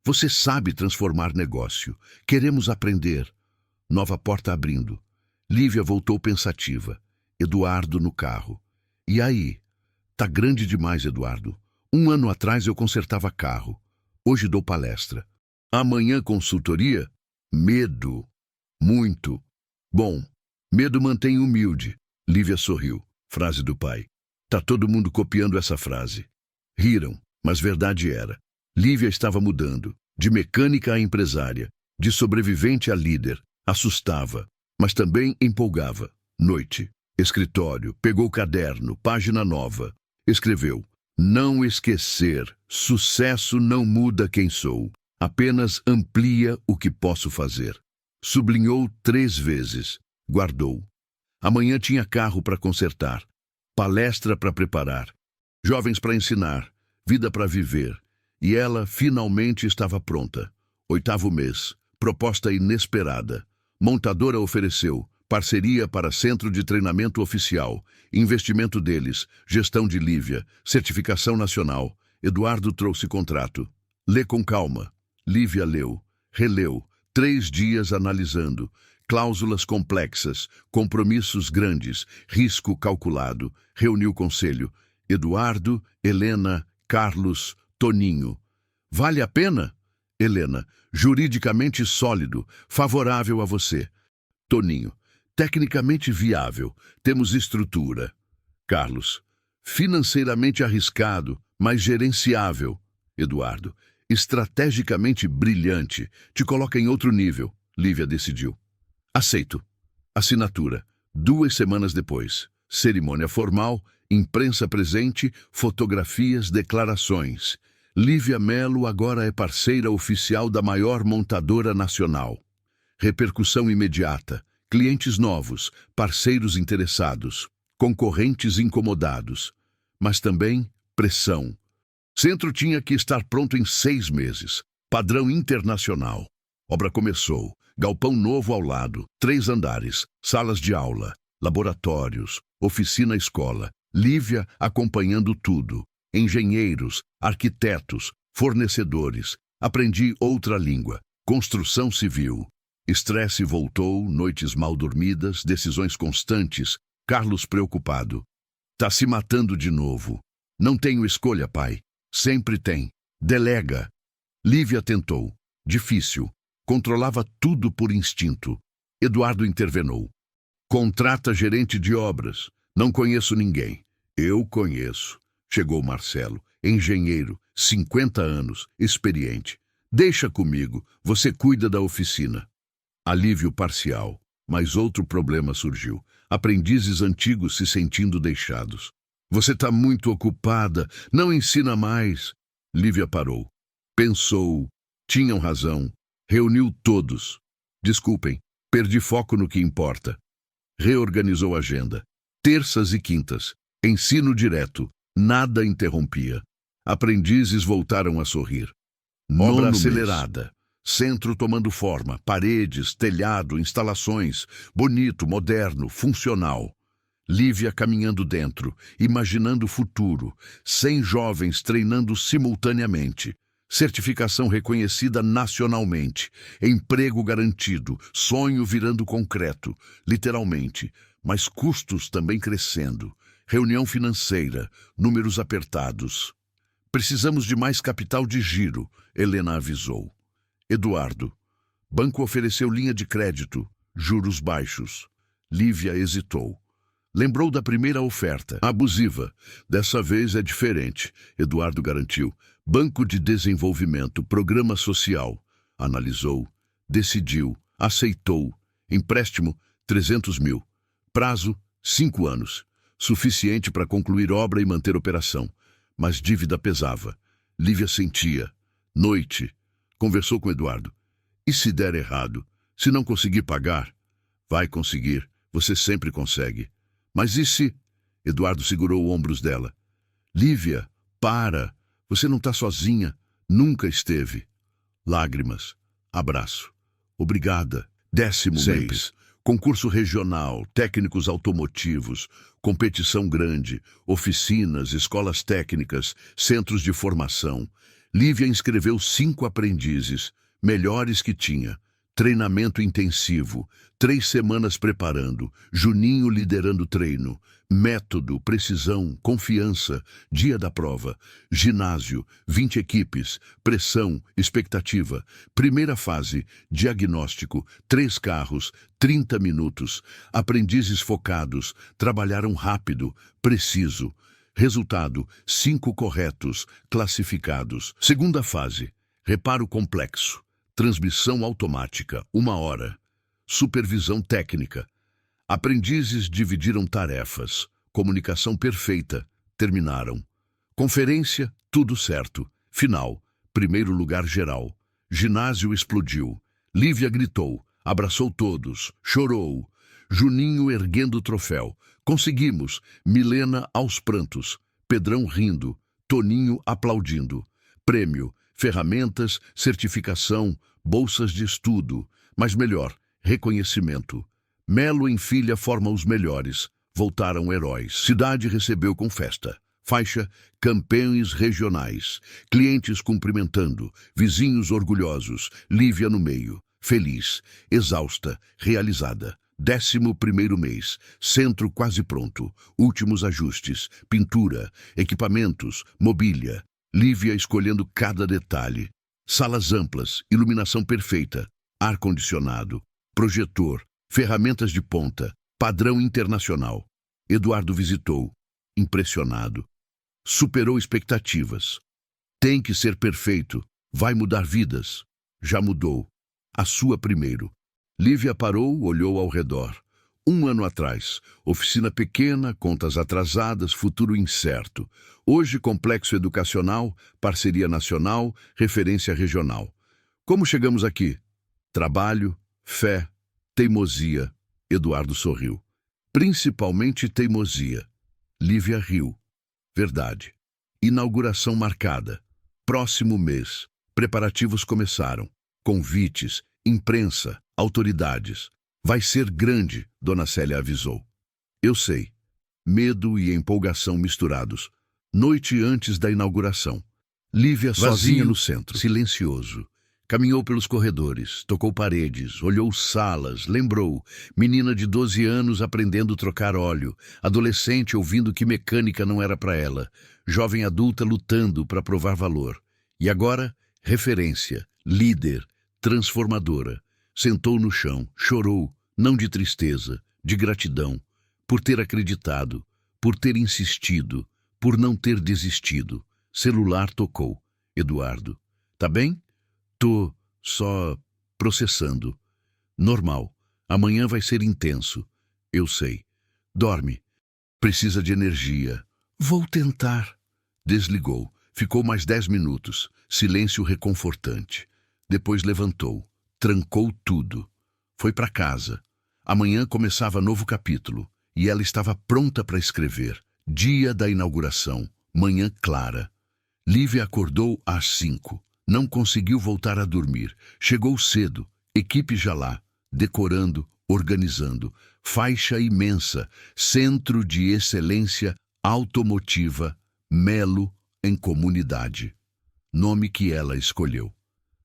Você sabe transformar negócio. Queremos aprender. Nova porta abrindo. Lívia voltou pensativa. Eduardo no carro. E aí? Tá grande demais, Eduardo. 1 ano atrás eu consertava carro. Hoje dou palestra. Amanhã consultoria? Medo. Muito. Bom, medo mantém humilde. Lívia sorriu. Frase do pai. Tá todo mundo copiando essa frase. Riram, mas verdade era. Lívia estava mudando. De mecânica a empresária. De sobrevivente a líder. Assustava, mas também empolgava. Noite. Escritório. Pegou o caderno. Página nova. Escreveu. Não esquecer. Sucesso não muda quem sou. Apenas amplia o que posso fazer. Sublinhou 3 vezes. Guardou. Amanhã tinha carro para consertar. Palestra para preparar. Jovens para ensinar. Vida para viver. E ela finalmente estava pronta. 8º mês. Proposta inesperada. Montadora ofereceu. Parceria para Centro de Treinamento Oficial. Investimento deles. Gestão de Lívia. Certificação nacional. Eduardo trouxe contrato. Lê com calma. Lívia leu. Releu. 3 dias analisando. Cláusulas complexas. Compromissos grandes. Risco calculado. Reuniu conselho. Eduardo, Helena, Carlos, Toninho. Vale a pena? Helena. Juridicamente sólido. Favorável a você. Toninho. Tecnicamente viável. Temos estrutura. Carlos. Financeiramente arriscado, mas gerenciável. Eduardo. Estrategicamente brilhante. Te coloca em outro nível. Lívia decidiu. Aceito. Assinatura. 2 semanas depois. Cerimônia formal, imprensa presente, fotografias, declarações. Lívia Melo agora é parceira oficial da maior montadora nacional. Repercussão imediata. Clientes novos, parceiros interessados, concorrentes incomodados. Mas também pressão. Centro tinha que estar pronto em 6 meses. Padrão internacional. Obra começou. Galpão novo ao lado. 3 andares. Salas de aula. Laboratórios. Oficina-escola. Lívia acompanhando tudo. Engenheiros, arquitetos, fornecedores. Aprendi outra língua. Construção civil. Estresse voltou, noites mal dormidas, decisões constantes. Carlos preocupado. Tá se matando de novo. Não tenho escolha, pai. Sempre tem. Delega. Lívia tentou. Difícil. Controlava tudo por instinto. Eduardo intervenou. Contrata gerente de obras. Não conheço ninguém. Eu conheço. Chegou Marcelo, engenheiro, 50 anos, experiente. Deixa comigo, você cuida da oficina. Alívio parcial, mas outro problema surgiu. Aprendizes antigos se sentindo deixados. Você está muito ocupada, não ensina mais. Lívia parou. Pensou. Tinham razão. Reuniu todos. Desculpem, perdi foco no que importa. Reorganizou a agenda. Terças e quintas. Ensino direto. Nada interrompia. Aprendizes voltaram a sorrir. Obra acelerada. Centro tomando forma. Paredes, telhado, instalações. Bonito, moderno, funcional. Lívia caminhando dentro, imaginando o futuro. 100 jovens treinando simultaneamente. Certificação reconhecida nacionalmente. Emprego garantido. Sonho virando concreto. Literalmente. Mas custos também crescendo. Reunião financeira. Números apertados. Precisamos de mais capital de giro, Helena avisou. Eduardo. Banco ofereceu linha de crédito. Juros baixos. Lívia hesitou. Lembrou da primeira oferta, abusiva. Dessa vez é diferente, Eduardo garantiu. Banco de Desenvolvimento, Programa Social. Analisou, decidiu, aceitou. Empréstimo, 300 mil. Prazo, 5 anos. Suficiente para concluir obra e manter operação. Mas dívida pesava. Lívia sentia. Noite. Conversou com Eduardo. E se der errado? Se não conseguir pagar? Vai conseguir. Você sempre consegue. Mas e se? Eduardo segurou os ombros dela. Lívia, para. Você não está sozinha. Nunca esteve. Lágrimas. Abraço. Obrigada. 10º mês. Concurso regional, técnicos automotivos, competição grande, oficinas, escolas técnicas, centros de formação. Lívia inscreveu 5 aprendizes, melhores que tinha. Treinamento intensivo, 3 semanas preparando, Juninho liderando treino, método, precisão, confiança, dia da prova, ginásio, 20 equipes, pressão, expectativa, primeira fase, diagnóstico, 3 carros, 30 minutos, aprendizes focados, trabalharam rápido, preciso, resultado, 5 corretos, classificados, segunda fase, reparo complexo. Transmissão automática, 1 hora. Supervisão técnica. Aprendizes dividiram tarefas. Comunicação perfeita. Terminaram. Conferência, tudo certo. Final, primeiro lugar geral. Ginásio explodiu. Lívia gritou, abraçou todos, chorou. Juninho erguendo o troféu. Conseguimos. Milena aos prantos. Pedrão rindo. Toninho aplaudindo. Prêmio. Ferramentas, certificação, bolsas de estudo, mas melhor, reconhecimento. Melo em filha forma os melhores, voltaram heróis. Cidade recebeu com festa. Faixa, campeões regionais. Clientes cumprimentando, vizinhos orgulhosos, Lívia no meio. Feliz, exausta, realizada. 11º mês, centro quase pronto. Últimos ajustes, pintura, equipamentos, mobília. Lívia escolhendo cada detalhe. Salas amplas, iluminação perfeita, ar-condicionado, projetor, ferramentas de ponta, padrão internacional. Eduardo visitou, impressionado. Superou expectativas. Tem que ser perfeito, vai mudar vidas. Já mudou. A sua primeiro. Lívia parou, olhou ao redor. 1 ano atrás, oficina pequena, contas atrasadas, futuro incerto. Hoje, complexo educacional, parceria nacional, referência regional. Como chegamos aqui? Trabalho, fé, teimosia. Eduardo sorriu. Principalmente teimosia. Lívia riu. Verdade. Inauguração marcada. Próximo mês. Preparativos começaram. Convites, imprensa, autoridades. Vai ser grande, Dona Célia avisou. Eu sei. Medo e empolgação misturados. Noite antes da inauguração. Lívia sozinha no centro, silencioso. Caminhou pelos corredores, tocou paredes, olhou salas, lembrou. Menina de 12 anos aprendendo a trocar óleo. Adolescente ouvindo que mecânica não era para ela. Jovem adulta lutando para provar valor. E agora, referência, líder, transformadora. Sentou no chão, chorou, não de tristeza, de gratidão, por ter acreditado, por ter insistido, por não ter desistido. Celular tocou. Eduardo. Tá bem? Tô só processando. Normal. Amanhã vai ser intenso. Eu sei. Dorme. Precisa de energia. Vou tentar. Desligou. Ficou mais 10 minutos. Silêncio reconfortante. Depois levantou. Trancou tudo. Foi para casa. Amanhã começava novo capítulo. E ela estava pronta para escrever. Dia da inauguração. Manhã clara. Lívia acordou às 5. Não conseguiu voltar a dormir. Chegou cedo. Equipe já lá. Decorando, organizando. Faixa imensa. Centro de Excelência Automotiva Melo em Comunidade. Nome que ela escolheu.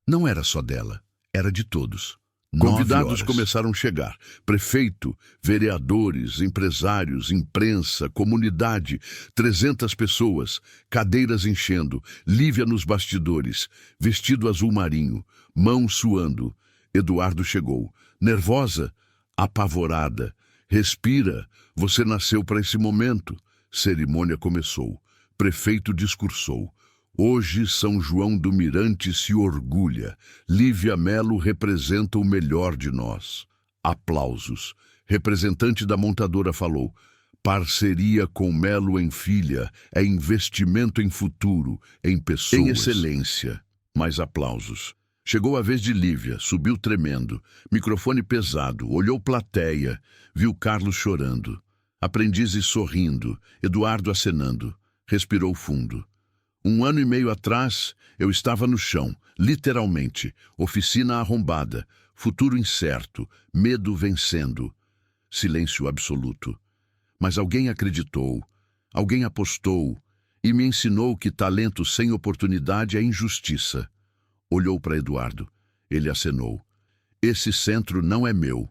Não era só dela. Era de todos. Convidados começaram a chegar. Prefeito, vereadores, empresários, imprensa, comunidade, 300 pessoas, cadeiras enchendo, Lívia nos bastidores, vestido azul marinho, mão suando. Eduardo chegou. Nervosa? Apavorada. Respira, você nasceu para esse momento. Cerimônia começou. Prefeito discursou. Hoje São João do Mirante se orgulha. Lívia Melo representa o melhor de nós. Aplausos. Representante da montadora falou. Parceria com Melo em Filha é investimento em futuro, em pessoas. Em excelência. Mais aplausos. Chegou a vez de Lívia, subiu tremendo. Microfone pesado, olhou plateia, viu Carlos chorando. Aprendizes sorrindo, Eduardo acenando. Respirou fundo. 1 ano e meio atrás, eu estava no chão, literalmente, oficina arrombada, futuro incerto, medo vencendo. Silêncio absoluto. Mas alguém acreditou, alguém apostou e me ensinou que talento sem oportunidade é injustiça. Olhou para Eduardo. Ele acenou. Esse centro não é meu,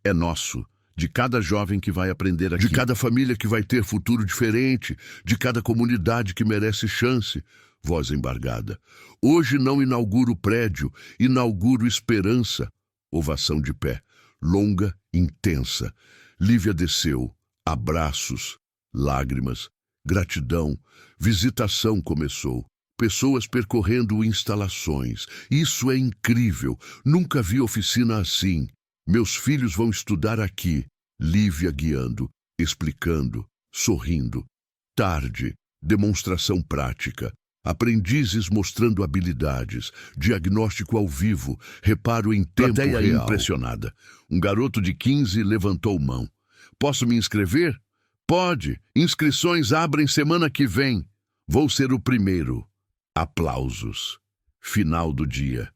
é nosso. De cada jovem que vai aprender aqui. De cada família que vai ter futuro diferente. De cada comunidade que merece chance. Voz embargada. Hoje não inauguro prédio, inauguro esperança. Ovação de pé. Longa, intensa. Lívia desceu. Abraços, lágrimas, gratidão. Visitação começou. Pessoas percorrendo instalações. Isso é incrível. Nunca vi oficina assim. Meus filhos vão estudar aqui. Lívia guiando, explicando, sorrindo. Tarde, demonstração prática. Aprendizes mostrando habilidades. Diagnóstico ao vivo. Reparo em tempo real. Plateia impressionada. Um garoto de 15 levantou mão. Posso me inscrever? Pode. Inscrições abrem semana que vem. Vou ser o primeiro. Aplausos. Final do dia.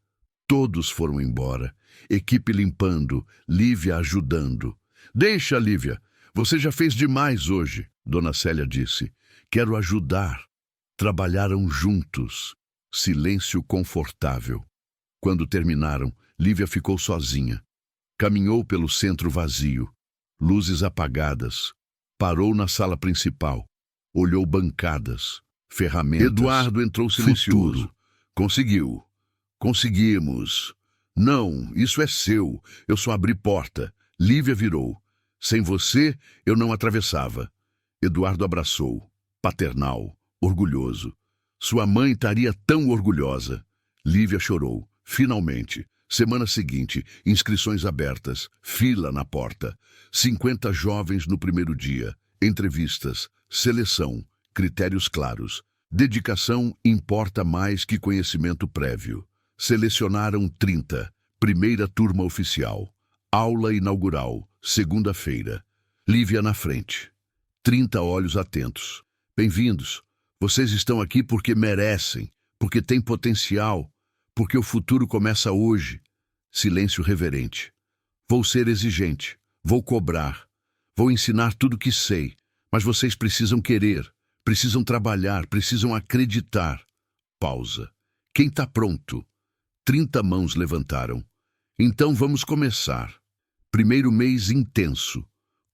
Todos foram embora. Equipe limpando, Lívia ajudando. Deixa, Lívia. Você já fez demais hoje, Dona Célia disse. Quero ajudar. Trabalharam juntos. Silêncio confortável. Quando terminaram, Lívia ficou sozinha. Caminhou pelo centro vazio. Luzes apagadas. Parou na sala principal. Olhou bancadas, ferramentas. Eduardo entrou silencioso. Futuro. Conseguiu. Conseguimos. Não, isso é seu. Eu só abri porta. Lívia virou. Sem você, eu não atravessava. Eduardo abraçou. Paternal, orgulhoso. Sua mãe estaria tão orgulhosa. Lívia chorou. Finalmente. Semana seguinte, inscrições abertas. Fila na porta. 50 jovens no primeiro dia. Entrevistas. Seleção. Critérios claros. Dedicação importa mais que conhecimento prévio. Selecionaram 30. Primeira turma oficial. Aula inaugural. Segunda-feira. Lívia na frente. 30 olhos atentos. Bem-vindos. Vocês estão aqui porque merecem, porque têm potencial, porque o futuro começa hoje. Silêncio reverente. Vou ser exigente. Vou cobrar. Vou ensinar tudo que sei. Mas vocês precisam querer. Precisam trabalhar. Precisam acreditar. Pausa. Quem está pronto? 30 mãos levantaram. Então vamos começar. Primeiro mês intenso.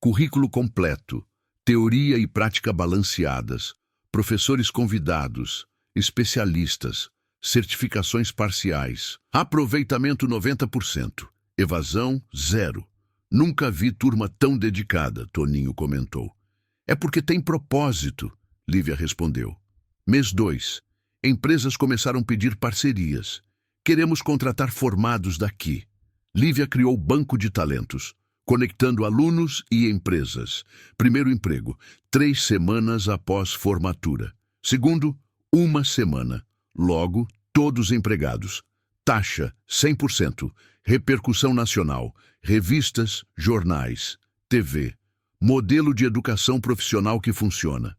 Currículo completo. Teoria e prática balanceadas. Professores convidados. Especialistas. Certificações parciais. Aproveitamento 90%. Evasão 0. Nunca vi turma tão dedicada, Toninho comentou. É porque tem propósito, Lívia respondeu. Mês 2. Empresas começaram a pedir parcerias. Queremos contratar formados daqui. Lívia criou banco de talentos, conectando alunos e empresas. Primeiro emprego, 3 semanas após formatura. Segundo, 1 semana. Logo, todos empregados. Taxa, 100%. Repercussão nacional. Revistas, jornais, TV. Modelo de educação profissional que funciona.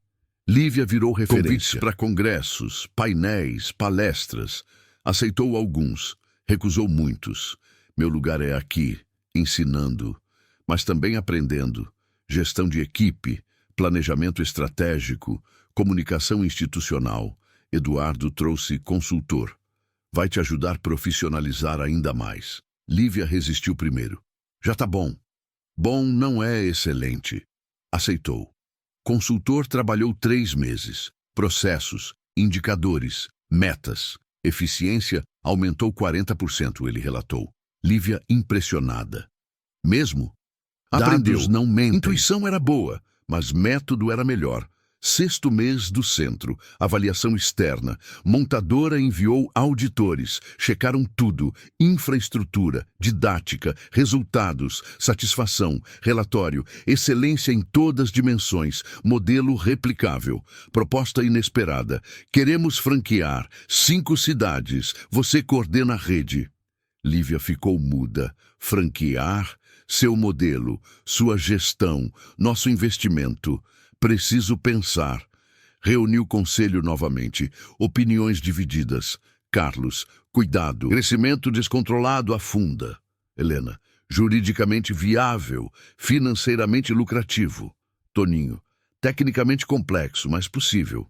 Lívia virou referência. Convites para congressos, painéis, palestras. Aceitou alguns, recusou muitos. Meu lugar é aqui, ensinando, mas também aprendendo. Gestão de equipe, planejamento estratégico, comunicação institucional. Eduardo trouxe consultor. Vai te ajudar a profissionalizar ainda mais. Lívia resistiu primeiro. Já tá bom. Bom não é excelente. Aceitou. Consultor trabalhou 3 meses. Processos, indicadores, metas. Eficiência aumentou 40%, ele relatou. Lívia impressionada. Mesmo? Aprendeu. Dados não mentem. Intuição era boa, mas método era melhor. 6º mês do centro, avaliação externa. Montadora enviou auditores, checaram tudo, infraestrutura, didática, resultados, satisfação, relatório, excelência em todas dimensões, modelo replicável, proposta inesperada. Queremos franquear 5 cidades, você coordena a rede. Lívia ficou muda. Franquear? Seu modelo, sua gestão, nosso investimento. Preciso pensar. Reuniu o conselho novamente. Opiniões divididas. Carlos, cuidado. Crescimento descontrolado afunda. Helena, juridicamente viável, financeiramente lucrativo. Toninho, tecnicamente complexo, mas possível.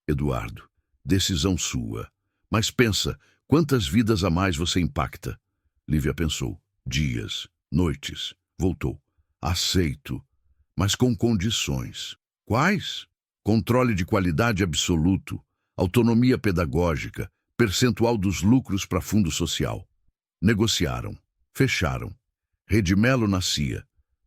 Eduardo, decisão sua. Mas pensa, quantas vidas a mais você impacta? Lívia pensou. Dias, noites. Voltou. Aceito, mas com condições. Quais? Controle de qualidade absoluto, autonomia pedagógica, percentual dos lucros para fundo social. Negociaram, fecharam. Redimelo nascia.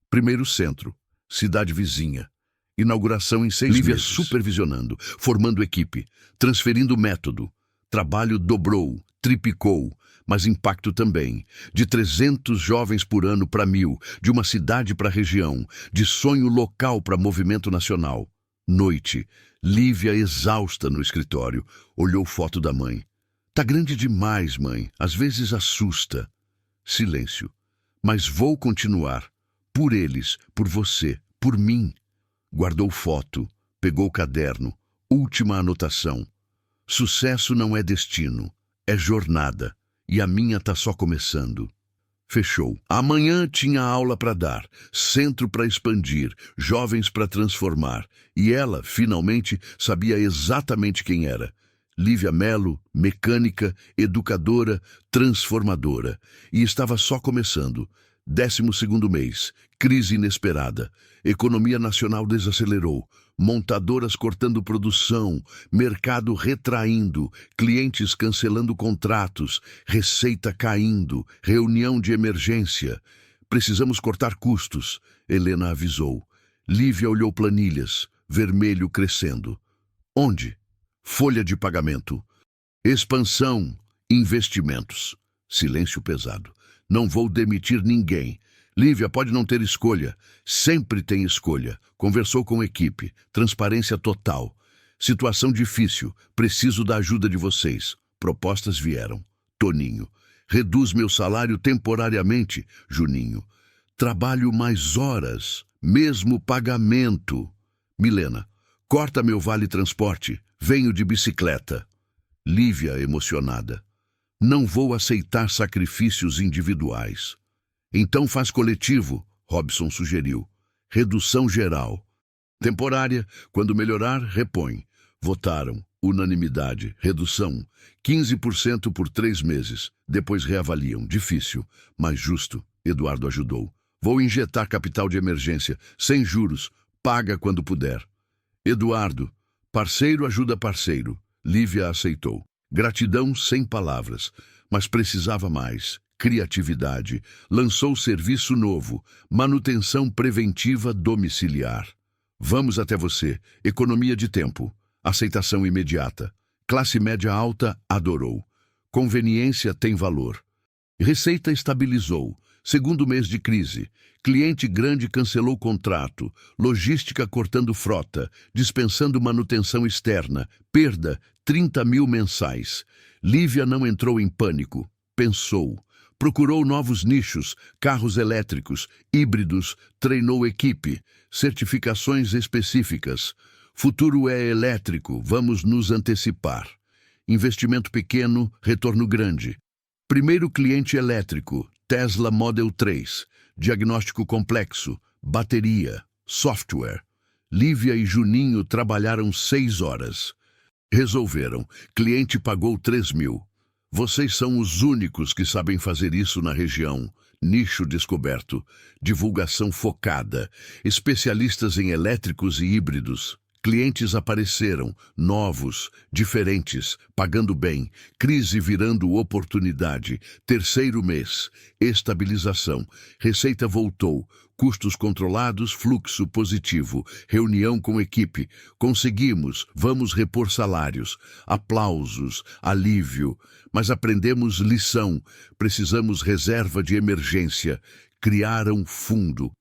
Primeiro centro, cidade vizinha. Inauguração em 6 Lívia meses. Supervisionando, formando equipe, transferindo método. Trabalho dobrou, triplicou, mas impacto também. De 300 jovens por ano para 1.000, de uma cidade para região, de sonho local para movimento nacional. Noite, Lívia exausta no escritório, olhou foto da mãe. Tá grande demais, mãe, às vezes assusta. Silêncio. Mas vou continuar. Por eles, por você, por mim. Guardou foto, pegou o caderno, última anotação. Sucesso não é destino, é jornada. E a minha tá só começando. Fechou. Amanhã tinha aula para dar, centro para expandir, jovens para transformar. E ela, finalmente, sabia exatamente quem era. Lívia Melo, mecânica, educadora, transformadora. E estava só começando. 12º mês, crise inesperada. Economia nacional desacelerou. Montadoras cortando produção, mercado retraindo, clientes cancelando contratos, receita caindo, reunião de emergência. Precisamos cortar custos, Helena avisou. Lívia olhou planilhas, vermelho crescendo. Onde? Folha de pagamento. Expansão, investimentos. Silêncio pesado. Não vou demitir ninguém. Lívia pode não ter escolha. Sempre tem escolha. Conversou com a equipe. Transparência total. Situação difícil. Preciso da ajuda de vocês. Propostas vieram. Toninho. Reduz meu salário temporariamente. Juninho. Trabalho mais horas. Mesmo pagamento. Milena. Corta meu vale transporte. Venho de bicicleta. Lívia emocionada. Não vou aceitar sacrifícios individuais. Então faz coletivo, Robson sugeriu. Redução geral. Temporária, quando melhorar, repõe. Votaram. Unanimidade. Redução. 15% por 3 meses. Depois reavaliam. Difícil, mas justo. Eduardo ajudou. Vou injetar capital de emergência, sem juros. Paga quando puder. Eduardo. Parceiro ajuda parceiro. Lívia aceitou. Gratidão sem palavras, mas precisava mais. Criatividade. Lançou serviço novo. Manutenção preventiva domiciliar. Vamos até você. Economia de tempo. Aceitação imediata. Classe média alta adorou. Conveniência tem valor. Receita estabilizou. Segundo mês de crise. Cliente grande cancelou contrato. Logística cortando frota. Dispensando manutenção externa. Perda, 30 mil mensais. Lívia não entrou em pânico. Pensou. Procurou novos nichos, carros elétricos, híbridos, treinou equipe, certificações específicas. Futuro é elétrico, vamos nos antecipar. Investimento pequeno, retorno grande. Primeiro cliente elétrico, Tesla Model 3. Diagnóstico complexo, bateria, software. Lívia e Juninho trabalharam 6 horas. Resolveram. Cliente pagou 3 mil. Vocês são os únicos que sabem fazer isso na região. Nicho descoberto. Divulgação focada. Especialistas em elétricos e híbridos. Clientes apareceram, novos, diferentes, pagando bem, crise virando oportunidade, terceiro mês, estabilização, receita voltou, custos controlados, fluxo positivo, reunião com equipe, conseguimos, vamos repor salários, aplausos, alívio, mas aprendemos lição, precisamos reserva de emergência, criaram fundo,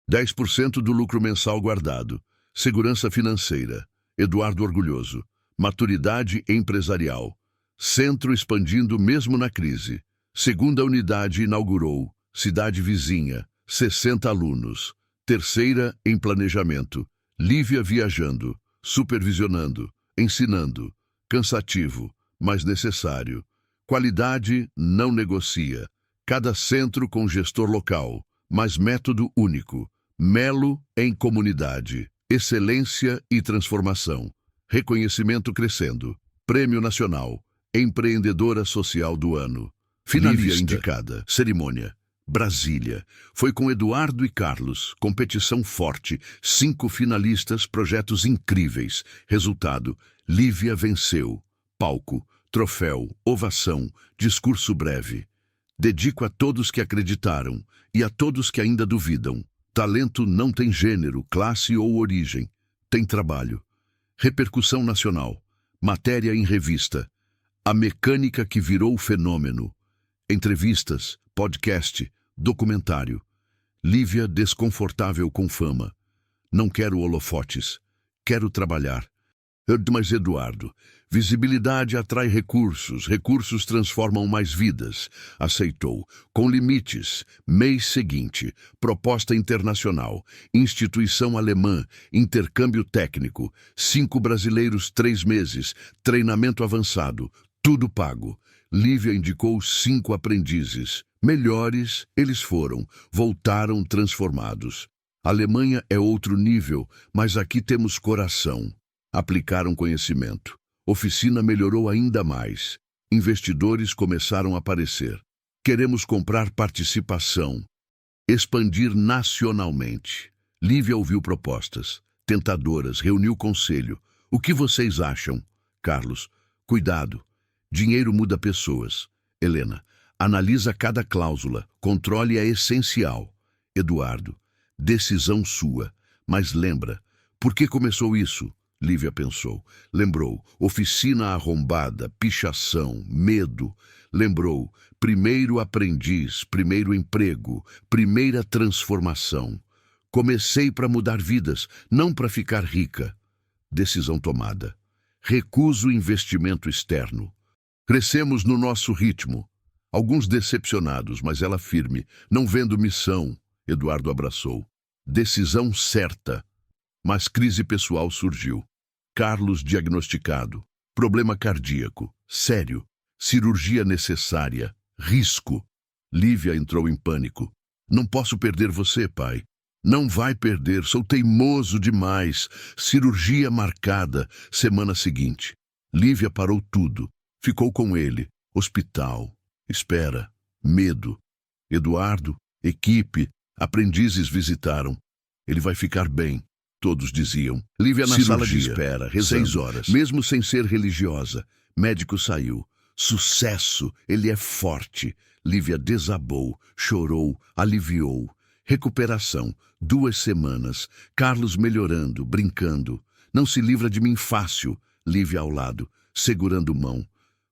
10% do lucro mensal guardado. Segurança financeira. Eduardo orgulhoso. Maturidade empresarial. Centro expandindo mesmo na crise. Segunda unidade inaugurou. Cidade vizinha. 60 alunos. Terceira em planejamento. Lívia viajando. Supervisionando. Ensinando. Cansativo, mas necessário. Qualidade não negocia. Cada centro com gestor local, mas método único. Melo em comunidade. Excelência e transformação. Reconhecimento crescendo. Prêmio Nacional. Empreendedora Social do Ano. Finalista indicada. Cerimônia. Brasília. Foi com Eduardo e Carlos. Competição forte. 5 finalistas, projetos incríveis. Resultado. Lívia venceu. Palco. Troféu. Ovação. Discurso breve. Dedico a todos que acreditaram e a todos que ainda duvidam. Talento não tem gênero, classe ou origem. Tem trabalho. Repercussão nacional. Matéria em revista. A mecânica que virou fenômeno. Entrevistas, podcast, documentário. Lívia desconfortável com fama. Não quero holofotes. Quero trabalhar. Mas Eduardo, visibilidade atrai recursos, recursos transformam mais vidas. Aceitou. Com limites. Mês seguinte. Proposta internacional. Instituição alemã. Intercâmbio técnico. 5 brasileiros, 3 meses. Treinamento avançado. Tudo pago. Lívia indicou 5 aprendizes. Melhores, eles foram. Voltaram transformados. Alemanha é outro nível, mas aqui temos coração. Aplicaram conhecimento. Oficina melhorou ainda mais. Investidores começaram a aparecer. Queremos comprar participação. Expandir nacionalmente. Lívia ouviu propostas. Tentadoras, reuniu conselho. O que vocês acham? Carlos, cuidado. Dinheiro muda pessoas. Helena, analisa cada cláusula. Controle é essencial. Eduardo, decisão sua. Mas lembra, por que começou isso? Lívia pensou. Lembrou. Oficina arrombada, pichação, medo. Lembrou. Primeiro aprendiz, primeiro emprego, primeira transformação. Comecei para mudar vidas, não para ficar rica. Decisão tomada. Recuso investimento externo. Crescemos no nosso ritmo. Alguns decepcionados, mas ela firme. Não vendo missão. Eduardo abraçou. Decisão certa. Mas crise pessoal surgiu. Carlos diagnosticado. Problema cardíaco. Sério. Cirurgia necessária. Risco. Lívia entrou em pânico. Não posso perder você, pai. Não vai perder, sou teimoso demais. Cirurgia marcada. Semana seguinte. Lívia parou tudo. Ficou com ele. Hospital. Espera. Medo. Eduardo, equipe, aprendizes visitaram. Ele vai ficar bem. Todos diziam. Lívia na sala de espera, rezando. 6 horas. Mesmo sem ser religiosa. Médico saiu. Sucesso, ele é forte. Lívia desabou, chorou, aliviou. Recuperação. 2 semanas. Carlos melhorando, brincando. Não se livra de mim fácil. Lívia ao lado, segurando mão.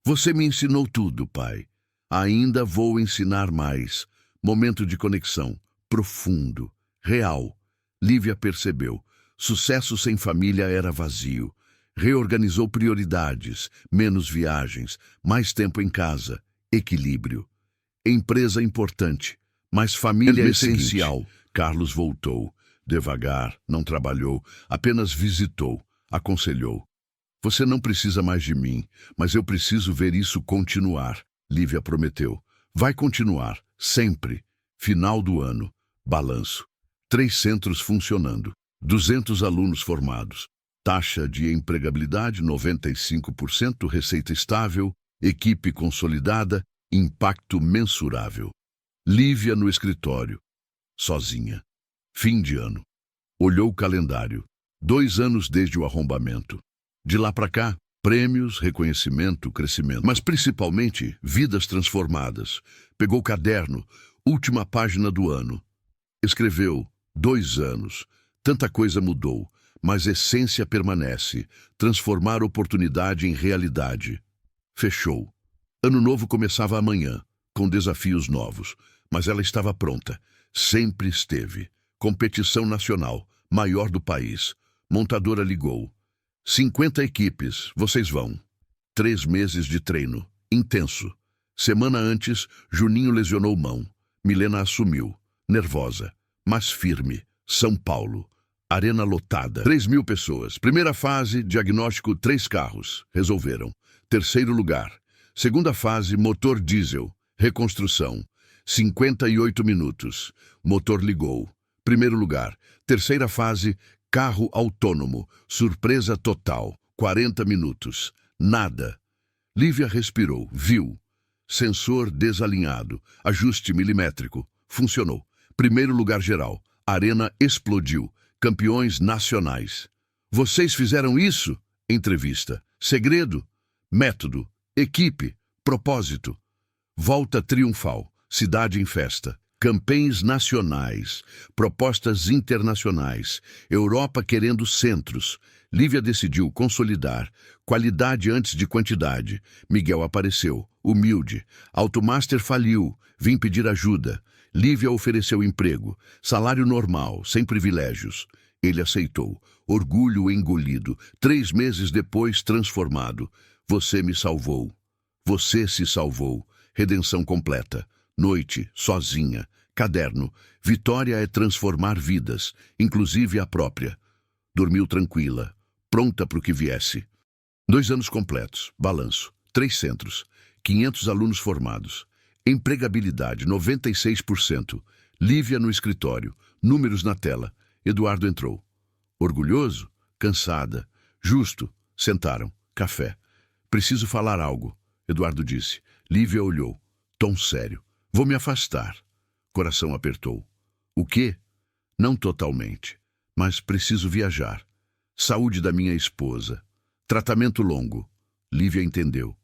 Você me ensinou tudo, pai. Ainda vou ensinar mais. Momento de conexão. Profundo. Real. Lívia percebeu. Sucesso sem família era vazio. Reorganizou prioridades. Menos viagens. Mais tempo em casa. Equilíbrio. Empresa importante. Mas família é essencial. Carlos voltou. Devagar, não trabalhou. Apenas visitou. Aconselhou. Você não precisa mais de mim, mas eu preciso ver isso continuar. Lívia prometeu. Vai continuar. Sempre. Final do ano. Balanço. 3 centros funcionando. 200 alunos formados. Taxa de empregabilidade 95%, receita estável, equipe consolidada, impacto mensurável. Lívia no escritório. Sozinha. Fim de ano. Olhou o calendário. 2 anos desde o arrombamento. De lá para cá, prêmios, reconhecimento, crescimento. Mas principalmente, vidas transformadas. Pegou o caderno, última página do ano. Escreveu, 2 anos. Tanta coisa mudou, mas essência permanece. Transformar oportunidade em realidade. Fechou. Ano novo começava amanhã, com desafios novos. Mas ela estava pronta. Sempre esteve. Competição nacional, maior do país. Montadora ligou. 50 equipes, vocês vão. 3 meses de treino, intenso. Semana antes, Juninho lesionou mão. Milena assumiu, nervosa, mas firme. São Paulo, arena lotada. 3.000 pessoas. Primeira fase, diagnóstico 3 carros. Resolveram. 3º lugar. Segunda fase, motor diesel. Reconstrução. 58 minutos. Motor ligou. 1º lugar. 3ª fase, carro autônomo. Surpresa total. 40 minutos. Nada. Lívia respirou. Viu. Sensor desalinhado. Ajuste milimétrico. Funcionou. 1º lugar geral. Arena explodiu. Campeões nacionais. Vocês fizeram isso? Entrevista. Segredo. Método. Equipe. Propósito. Volta triunfal. Cidade em festa. Campanhas nacionais. Propostas internacionais. Europa querendo centros. Lívia decidiu consolidar. Qualidade antes de quantidade. Miguel apareceu. Humilde. Automaster faliu. Vim pedir ajuda. Lívia ofereceu emprego. Salário normal, sem privilégios. Ele aceitou. Orgulho engolido. 3 meses depois, transformado. Você me salvou. Você se salvou. Redenção completa. Noite, sozinha. Caderno. Vitória é transformar vidas, inclusive a própria. Dormiu tranquila, pronta para o que viesse. 2 anos completos. Balanço. 3 centros. 500 alunos formados. Empregabilidade 96%. Lívia no escritório. Números na tela. Eduardo entrou. Orgulhoso? Cansada. Justo. Sentaram. Café. Preciso falar algo. Eduardo disse. Lívia olhou. Tom sério. Vou me afastar. Coração apertou. O quê? Não totalmente. Mas preciso viajar. Saúde da minha esposa. Tratamento longo. Lívia entendeu.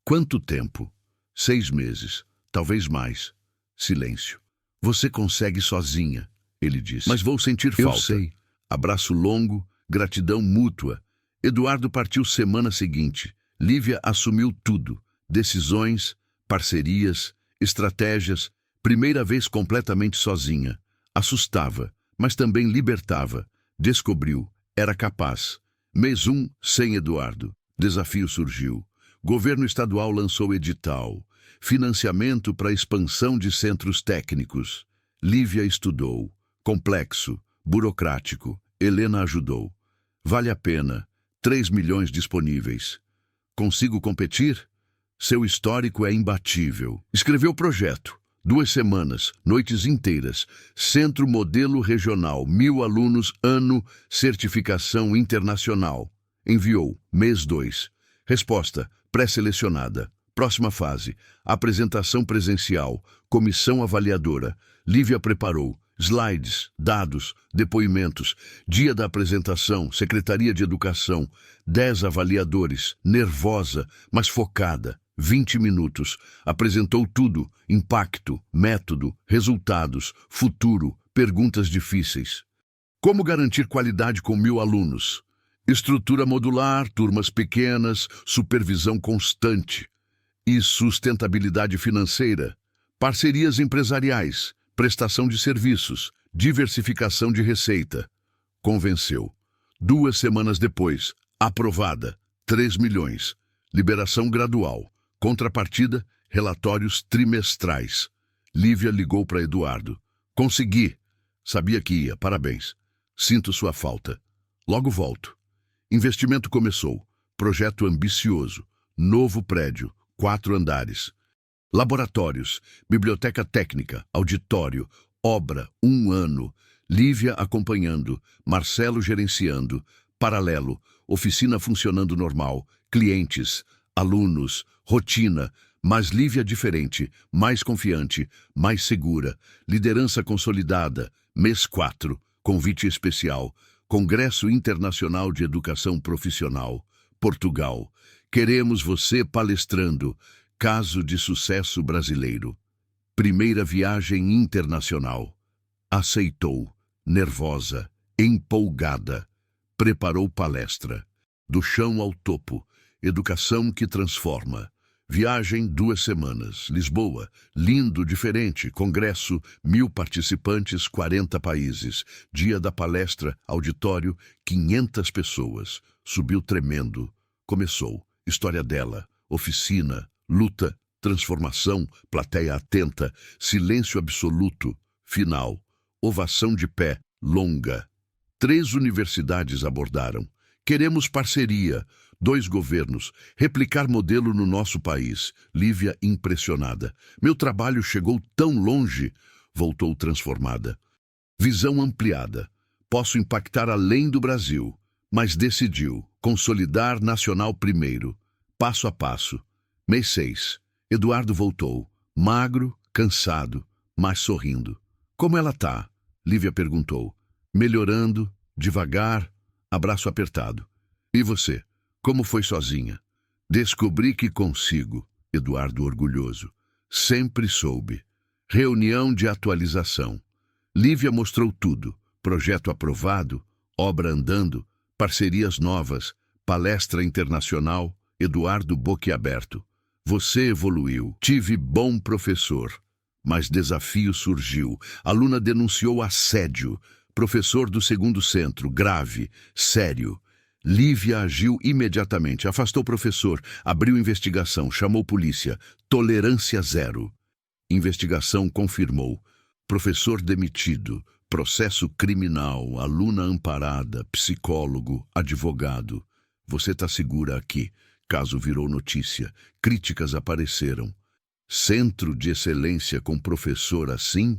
Quanto tempo? 6 meses. Talvez mais. Silêncio. Você consegue sozinha, ele disse. Mas vou sentir falta. Eu sei. Abraço longo, gratidão mútua. Eduardo partiu semana seguinte. Lívia assumiu tudo. Decisões, parcerias, estratégias. Primeira vez completamente sozinha. Assustava, mas também libertava. Descobriu. Era capaz. Mês 1, sem Eduardo. Desafio surgiu. Governo estadual lançou edital. Financiamento para expansão de centros técnicos. Lívia estudou. Complexo, burocrático. Helena ajudou. Vale a pena. 3 milhões disponíveis. Consigo competir? Seu histórico é imbatível. Escreveu projeto. 2 semanas, noites inteiras. Centro Modelo Regional, 1.000 alunos, ano, certificação internacional. Enviou. Mês 2. Resposta. Pré-selecionada. Próxima fase. Apresentação presencial. Comissão avaliadora. Lívia preparou. Slides, dados, depoimentos. Dia da apresentação, Secretaria de Educação. 10 avaliadores. Nervosa, mas focada. 20 minutos. Apresentou tudo. Impacto, método, resultados, futuro, perguntas difíceis. Como garantir qualidade com 1000 alunos? Estrutura modular, turmas pequenas, supervisão constante. E sustentabilidade financeira. Parcerias empresariais, prestação de serviços, diversificação de receita. Convenceu. 2 semanas depois, aprovada. 3 milhões. Liberação gradual. Contrapartida, relatórios trimestrais. Lívia ligou para Eduardo. Consegui. Sabia que ia, parabéns. Sinto sua falta. Logo volto. Investimento começou. Projeto ambicioso. Novo prédio, 4 andares. Laboratórios, biblioteca técnica, auditório, obra, 1 ano. Lívia acompanhando, Marcelo gerenciando, paralelo, oficina funcionando normal, clientes, alunos, rotina, mas Lívia diferente, mais confiante, mais segura, liderança consolidada, mês 4, convite especial, Congresso Internacional de Educação Profissional, Portugal. Queremos você palestrando, caso de sucesso brasileiro. Primeira viagem internacional. Aceitou, nervosa, empolgada. Preparou palestra. Do chão ao topo, educação que transforma. Viagem 2 semanas, Lisboa, lindo, diferente, congresso, 1000 participantes, 40 países. Dia da palestra, auditório, 500 pessoas. Subiu tremendo. Começou, história dela, oficina, luta, transformação, plateia atenta, silêncio absoluto, final, ovação de pé, longa. 3 universidades abordaram. Queremos parceria. 2 governos. Replicar modelo no nosso país. Lívia impressionada. Meu trabalho chegou tão longe. Voltou transformada. Visão ampliada. Posso impactar além do Brasil. Mas decidiu. Consolidar nacional primeiro. Passo a passo. Mês 6. Eduardo voltou. Magro, cansado, mas sorrindo. Como ela tá? Lívia perguntou. Melhorando, devagar, abraço apertado. E você? Como foi sozinha? Descobri que consigo, Eduardo orgulhoso. Sempre soube. Reunião de atualização. Lívia mostrou tudo. Projeto aprovado, obra andando, parcerias novas, palestra internacional, Eduardo boquiaberto. Você evoluiu. Tive bom professor. Mas desafio surgiu. Aluna denunciou assédio. Professor do 2º centro, grave, sério. Lívia agiu imediatamente, afastou o professor, abriu investigação, chamou polícia. Tolerância zero. Investigação confirmou. Professor demitido, processo criminal, aluna amparada, psicólogo, advogado. Você está segura aqui. Caso virou notícia. Críticas apareceram. Centro de excelência com professor assim?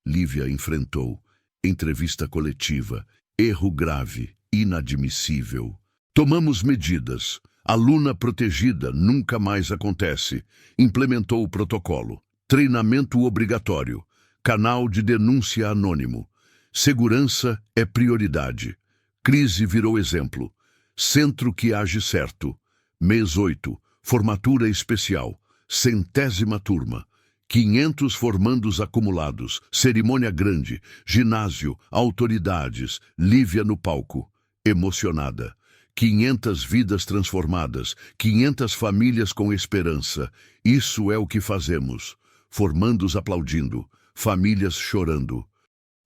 Lívia enfrentou. Entrevista coletiva. Erro grave. Inadmissível. Tomamos medidas. Aluna protegida nunca mais acontece. Implementou o protocolo. Treinamento obrigatório. Canal de denúncia anônimo. Segurança é prioridade. Crise virou exemplo. Centro que age certo. Mês 8. Formatura especial. 100ª turma. 500 formandos acumulados. Cerimônia grande. Ginásio. Autoridades. Lívia no palco. Emocionada. 500 vidas transformadas, 500 famílias com esperança. Isso é o que fazemos. Formandos aplaudindo, famílias chorando.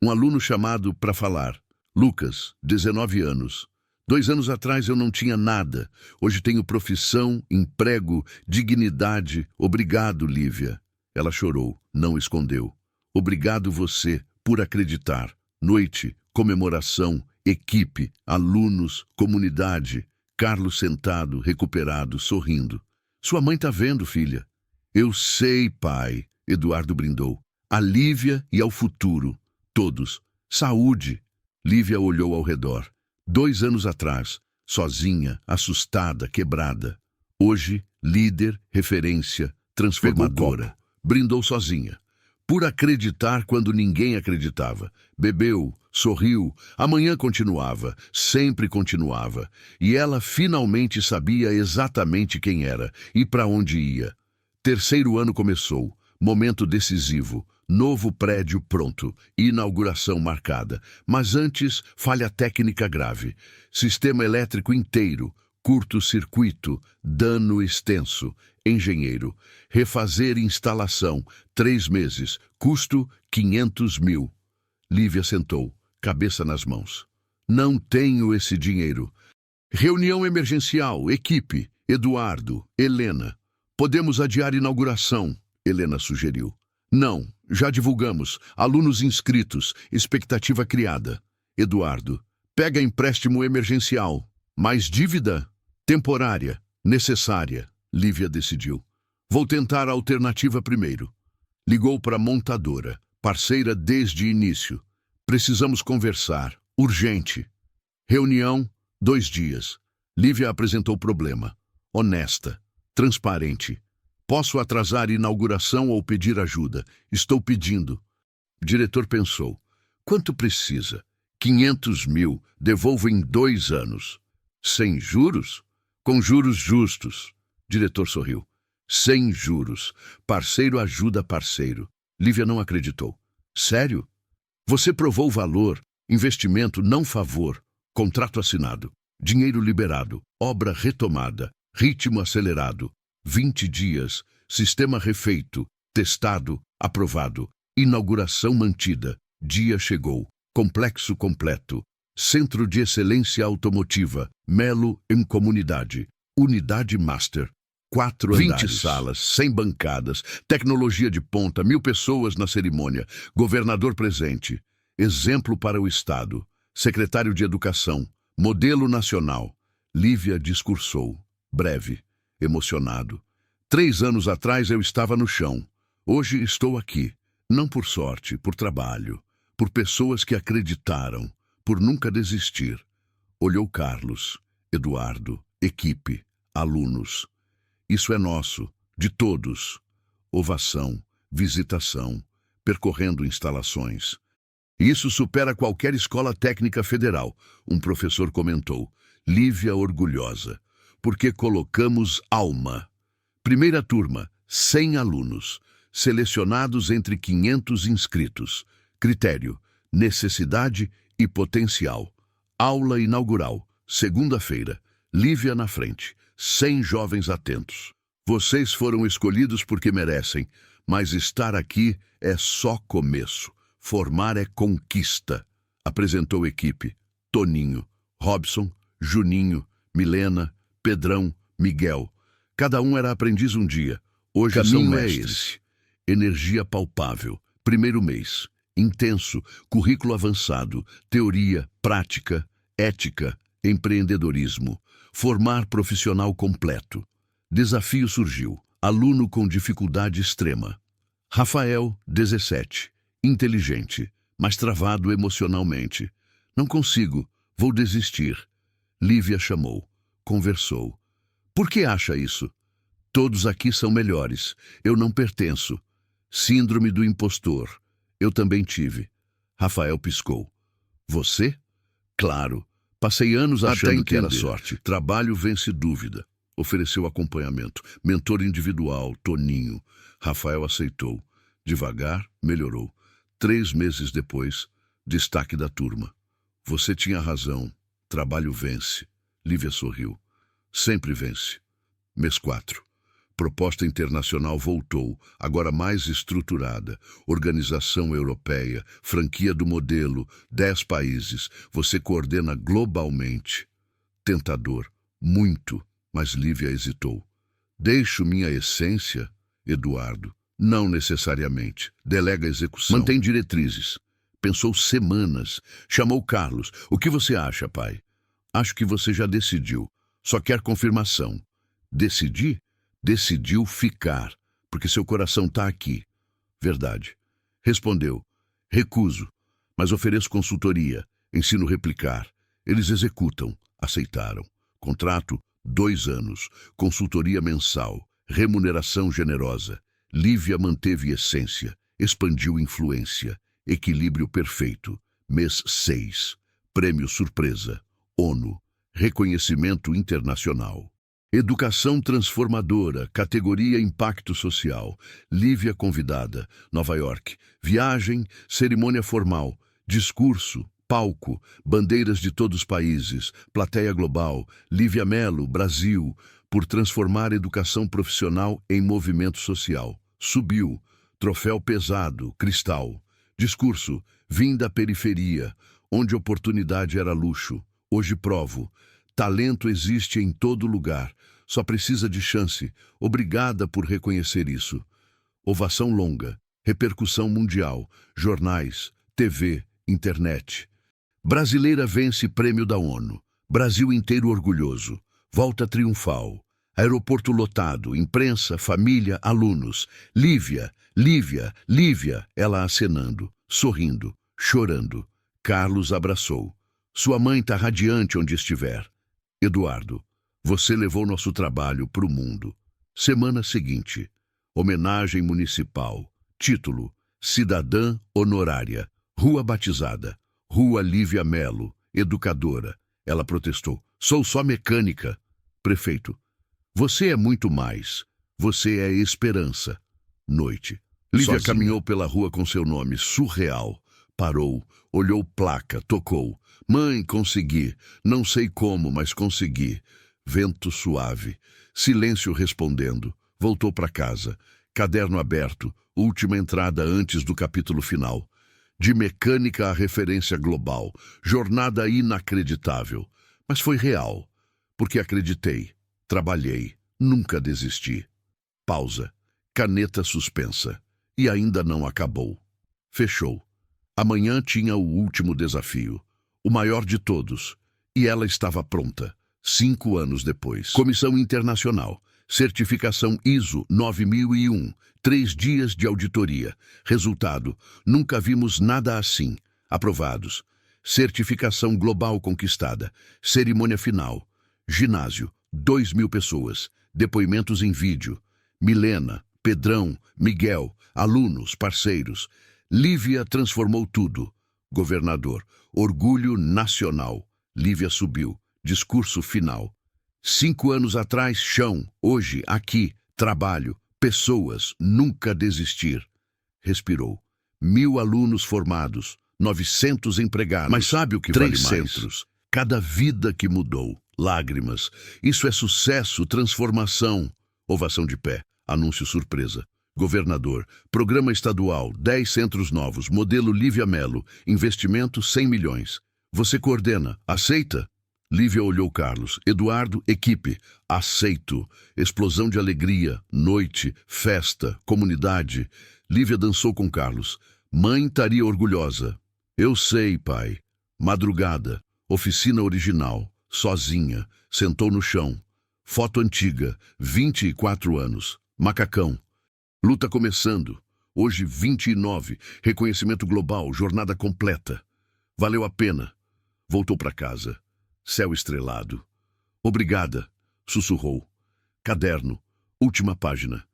Um aluno chamado para falar. Lucas, 19 anos. 2 anos atrás eu não tinha nada. Hoje tenho profissão, emprego, dignidade. Obrigado, Lívia. Ela chorou, não escondeu. Obrigado você por acreditar. Noite, comemoração, equipe, alunos, comunidade. Carlos sentado, recuperado, sorrindo. Sua mãe tá vendo, filha. Eu sei, pai, Eduardo brindou. A Lívia e ao futuro. Todos. Saúde. Lívia olhou ao redor. 2 anos atrás, sozinha, assustada, quebrada. Hoje, líder, referência, transformadora. Brindou sozinha. Por acreditar quando ninguém acreditava. Bebeu, sorriu, amanhã continuava, sempre continuava. E ela finalmente sabia exatamente quem era e para onde ia. 3º ano começou, momento decisivo. Novo prédio pronto, inauguração marcada. Mas antes, falha técnica grave. Sistema elétrico inteiro, curto-circuito, dano extenso. Engenheiro, refazer instalação, 3 meses, custo 500 mil. Lívia sentou, cabeça nas mãos. Não tenho esse dinheiro. Reunião emergencial, equipe, Eduardo, Helena. Podemos adiar inauguração, Helena sugeriu. Não, já divulgamos. Alunos inscritos, expectativa criada. Eduardo, pega empréstimo emergencial. Mais dívida? Temporária, necessária. Lívia decidiu. Vou tentar a alternativa primeiro. Ligou para a montadora, parceira desde início. Precisamos conversar, urgente. Reunião, 2 dias. Lívia apresentou o problema. Honesta, transparente. Posso atrasar inauguração ou pedir ajuda? Estou pedindo. O diretor pensou. Quanto precisa? 500 mil. Devolvo em 2 anos. Sem juros? Com juros justos. O diretor sorriu. Sem juros. Parceiro ajuda parceiro. Lívia não acreditou. Sério? Você provou valor, investimento não favor, contrato assinado, dinheiro liberado, obra retomada, ritmo acelerado. 20 dias, sistema refeito, testado, aprovado, inauguração mantida, dia chegou, complexo completo, Centro de Excelência Automotiva, Melo em Comunidade, Unidade Master, 4 andares. 20 salas, 100 bancadas, tecnologia de ponta, 1000 pessoas na cerimônia, governador presente, exemplo para o Estado, secretário de Educação, modelo nacional. Lívia discursou, breve. Emocionado. 3 anos atrás eu estava no chão. Hoje estou aqui. Não por sorte, por trabalho. Por pessoas que acreditaram. Por nunca desistir. Olhou Carlos, Eduardo, equipe, alunos. Isso é nosso, de todos. Ovação, visitação, percorrendo instalações. Isso supera qualquer escola técnica federal, um professor comentou. Lívia orgulhosa. Porque colocamos alma. Primeira turma, 100 alunos, selecionados entre 500 inscritos. Critério, necessidade e potencial. Aula inaugural, segunda-feira. Lívia na frente, 100 jovens atentos. Vocês foram escolhidos porque merecem, mas estar aqui é só começo. Formar é conquista. Apresentou equipe. Toninho, Robson, Juninho, Milena, Pedrão, Miguel. Cada um era aprendiz um dia. Hoje são mestres. Energia palpável. Primeiro mês. Intenso. Currículo avançado. Teoria, prática, ética, empreendedorismo. Formar profissional completo. Desafio surgiu. Aluno com dificuldade extrema. Rafael, 17. Inteligente, mas travado emocionalmente. Não consigo. Vou desistir. Lívia chamou. Conversou. Por que acha isso? Todos aqui são melhores. Eu não pertenço. Síndrome do impostor. Eu também tive. Rafael piscou. Você? Claro. Passei anos achando que era sorte. Trabalho vence dúvida. Ofereceu acompanhamento. Mentor individual, Toninho. Rafael aceitou. Devagar, melhorou. 3 meses depois, destaque da turma. Você tinha razão. Trabalho vence. Lívia sorriu. Sempre vence. Mês 4. Proposta internacional voltou, agora mais estruturada. Organização europeia, franquia do modelo, 10 países. Você coordena globalmente. Tentador. Muito. Mas Lívia hesitou. Deixo minha essência, Eduardo. Não necessariamente. Delega a execução. Mantém diretrizes. Pensou semanas. Chamou Carlos. O que você acha, pai? Acho que você já decidiu. Só quer confirmação. Decidi? Decidiu ficar, porque seu coração está aqui. Verdade. Respondeu. Recuso, mas ofereço consultoria. Ensino replicar. Eles executam. Aceitaram. Contrato, 2 anos. Consultoria mensal. Remuneração generosa. Lívia manteve essência. Expandiu influência. Equilíbrio perfeito. Mês 6. Prêmio surpresa. ONU. Reconhecimento internacional. Educação transformadora, categoria Impacto Social. Lívia convidada, Nova York. Viagem, cerimônia formal, discurso, palco, bandeiras de todos os países, plateia global. Lívia Mello, Brasil, por transformar a educação profissional em movimento social. Subiu, troféu pesado, cristal. Discurso, vim da periferia, onde oportunidade era luxo. Hoje provo, talento existe em todo lugar, só precisa de chance. Obrigada por reconhecer isso. Ovação longa, repercussão mundial, jornais, TV, internet. Brasileira vence prêmio da ONU. Brasil inteiro orgulhoso. Volta triunfal. Aeroporto lotado, imprensa, família, alunos. Lívia, Lívia, Lívia, ela acenando, sorrindo, chorando. Carlos abraçou. Sua mãe tá radiante onde estiver. Eduardo, você levou nosso trabalho para o mundo. Semana seguinte, homenagem municipal. Título, cidadã honorária. Rua batizada. Rua Lívia Mello, educadora. Ela protestou. Sou só mecânica. Prefeito, você é muito mais. Você é esperança. Noite. Lívia caminhou pela rua com seu nome, surreal. Parou, olhou placa, tocou. Mãe, consegui. Não sei como, mas consegui. Vento suave. Silêncio respondendo. Voltou para casa. Caderno aberto. Última entrada antes do capítulo final. De mecânica à referência global. Jornada inacreditável. Mas foi real. Porque acreditei. Trabalhei. Nunca desisti. Pausa. Caneta suspensa. E ainda não acabou. Fechou. Amanhã tinha o último desafio. O maior de todos. E ela estava pronta. 5 anos depois. Comissão Internacional. Certificação ISO 9001. 3 dias de auditoria. Resultado. Nunca vimos nada assim. Aprovados. Certificação global conquistada. Cerimônia final. Ginásio. 2.000 pessoas. Depoimentos em vídeo. Milena, Pedrão, Miguel, alunos, parceiros. Lívia transformou tudo. Governador. Orgulho nacional. Lívia subiu. Discurso final. 5 anos atrás, chão. Hoje, aqui, trabalho. Pessoas. Nunca desistir. Respirou. 1.000 alunos formados. 900 empregados. Mas sabe o que vale mais? 3 centros. Cada vida que mudou. Lágrimas. Isso é sucesso, transformação. Ovação de pé. Anúncio surpresa. Governador. Programa estadual. 10 centros novos. Modelo Lívia Mello. Investimento 100 milhões. Você coordena. Aceita? Lívia olhou Carlos. Eduardo, equipe. Aceito. Explosão de alegria. Noite. Festa. Comunidade. Lívia dançou com Carlos. Mãe estaria orgulhosa. Eu sei, pai. Madrugada. Oficina original. Sozinha. Sentou no chão. Foto antiga. 24 anos. Macacão. Luta começando. Hoje 29. Reconhecimento global. Jornada completa. Valeu a pena. Voltou para casa. Céu estrelado. Obrigada. Sussurrou. Caderno. Última página.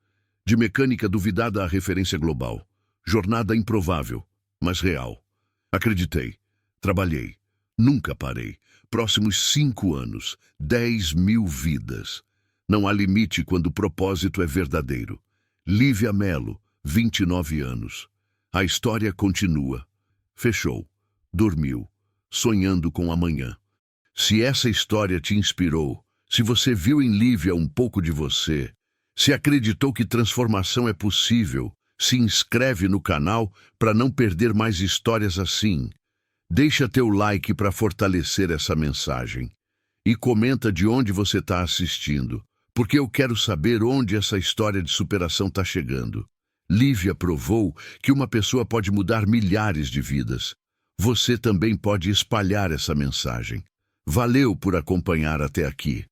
De mecânica duvidada à referência global. Jornada improvável, mas real. Acreditei. Trabalhei. Nunca parei. Próximos 5 anos. 10.000 vidas. Não há limite quando o propósito é verdadeiro. Lívia Mello, 29 anos. A história continua. Fechou. Dormiu. Sonhando com amanhã. Se essa história te inspirou, se você viu em Lívia um pouco de você, se acreditou que transformação é possível, se inscreve no canal para não perder mais histórias assim. Deixa teu like para fortalecer essa mensagem. E comenta de onde você está assistindo, porque eu quero saber onde essa história de superação está chegando. Lívia provou que uma pessoa pode mudar milhares de vidas. Você também pode espalhar essa mensagem. Valeu por acompanhar até aqui.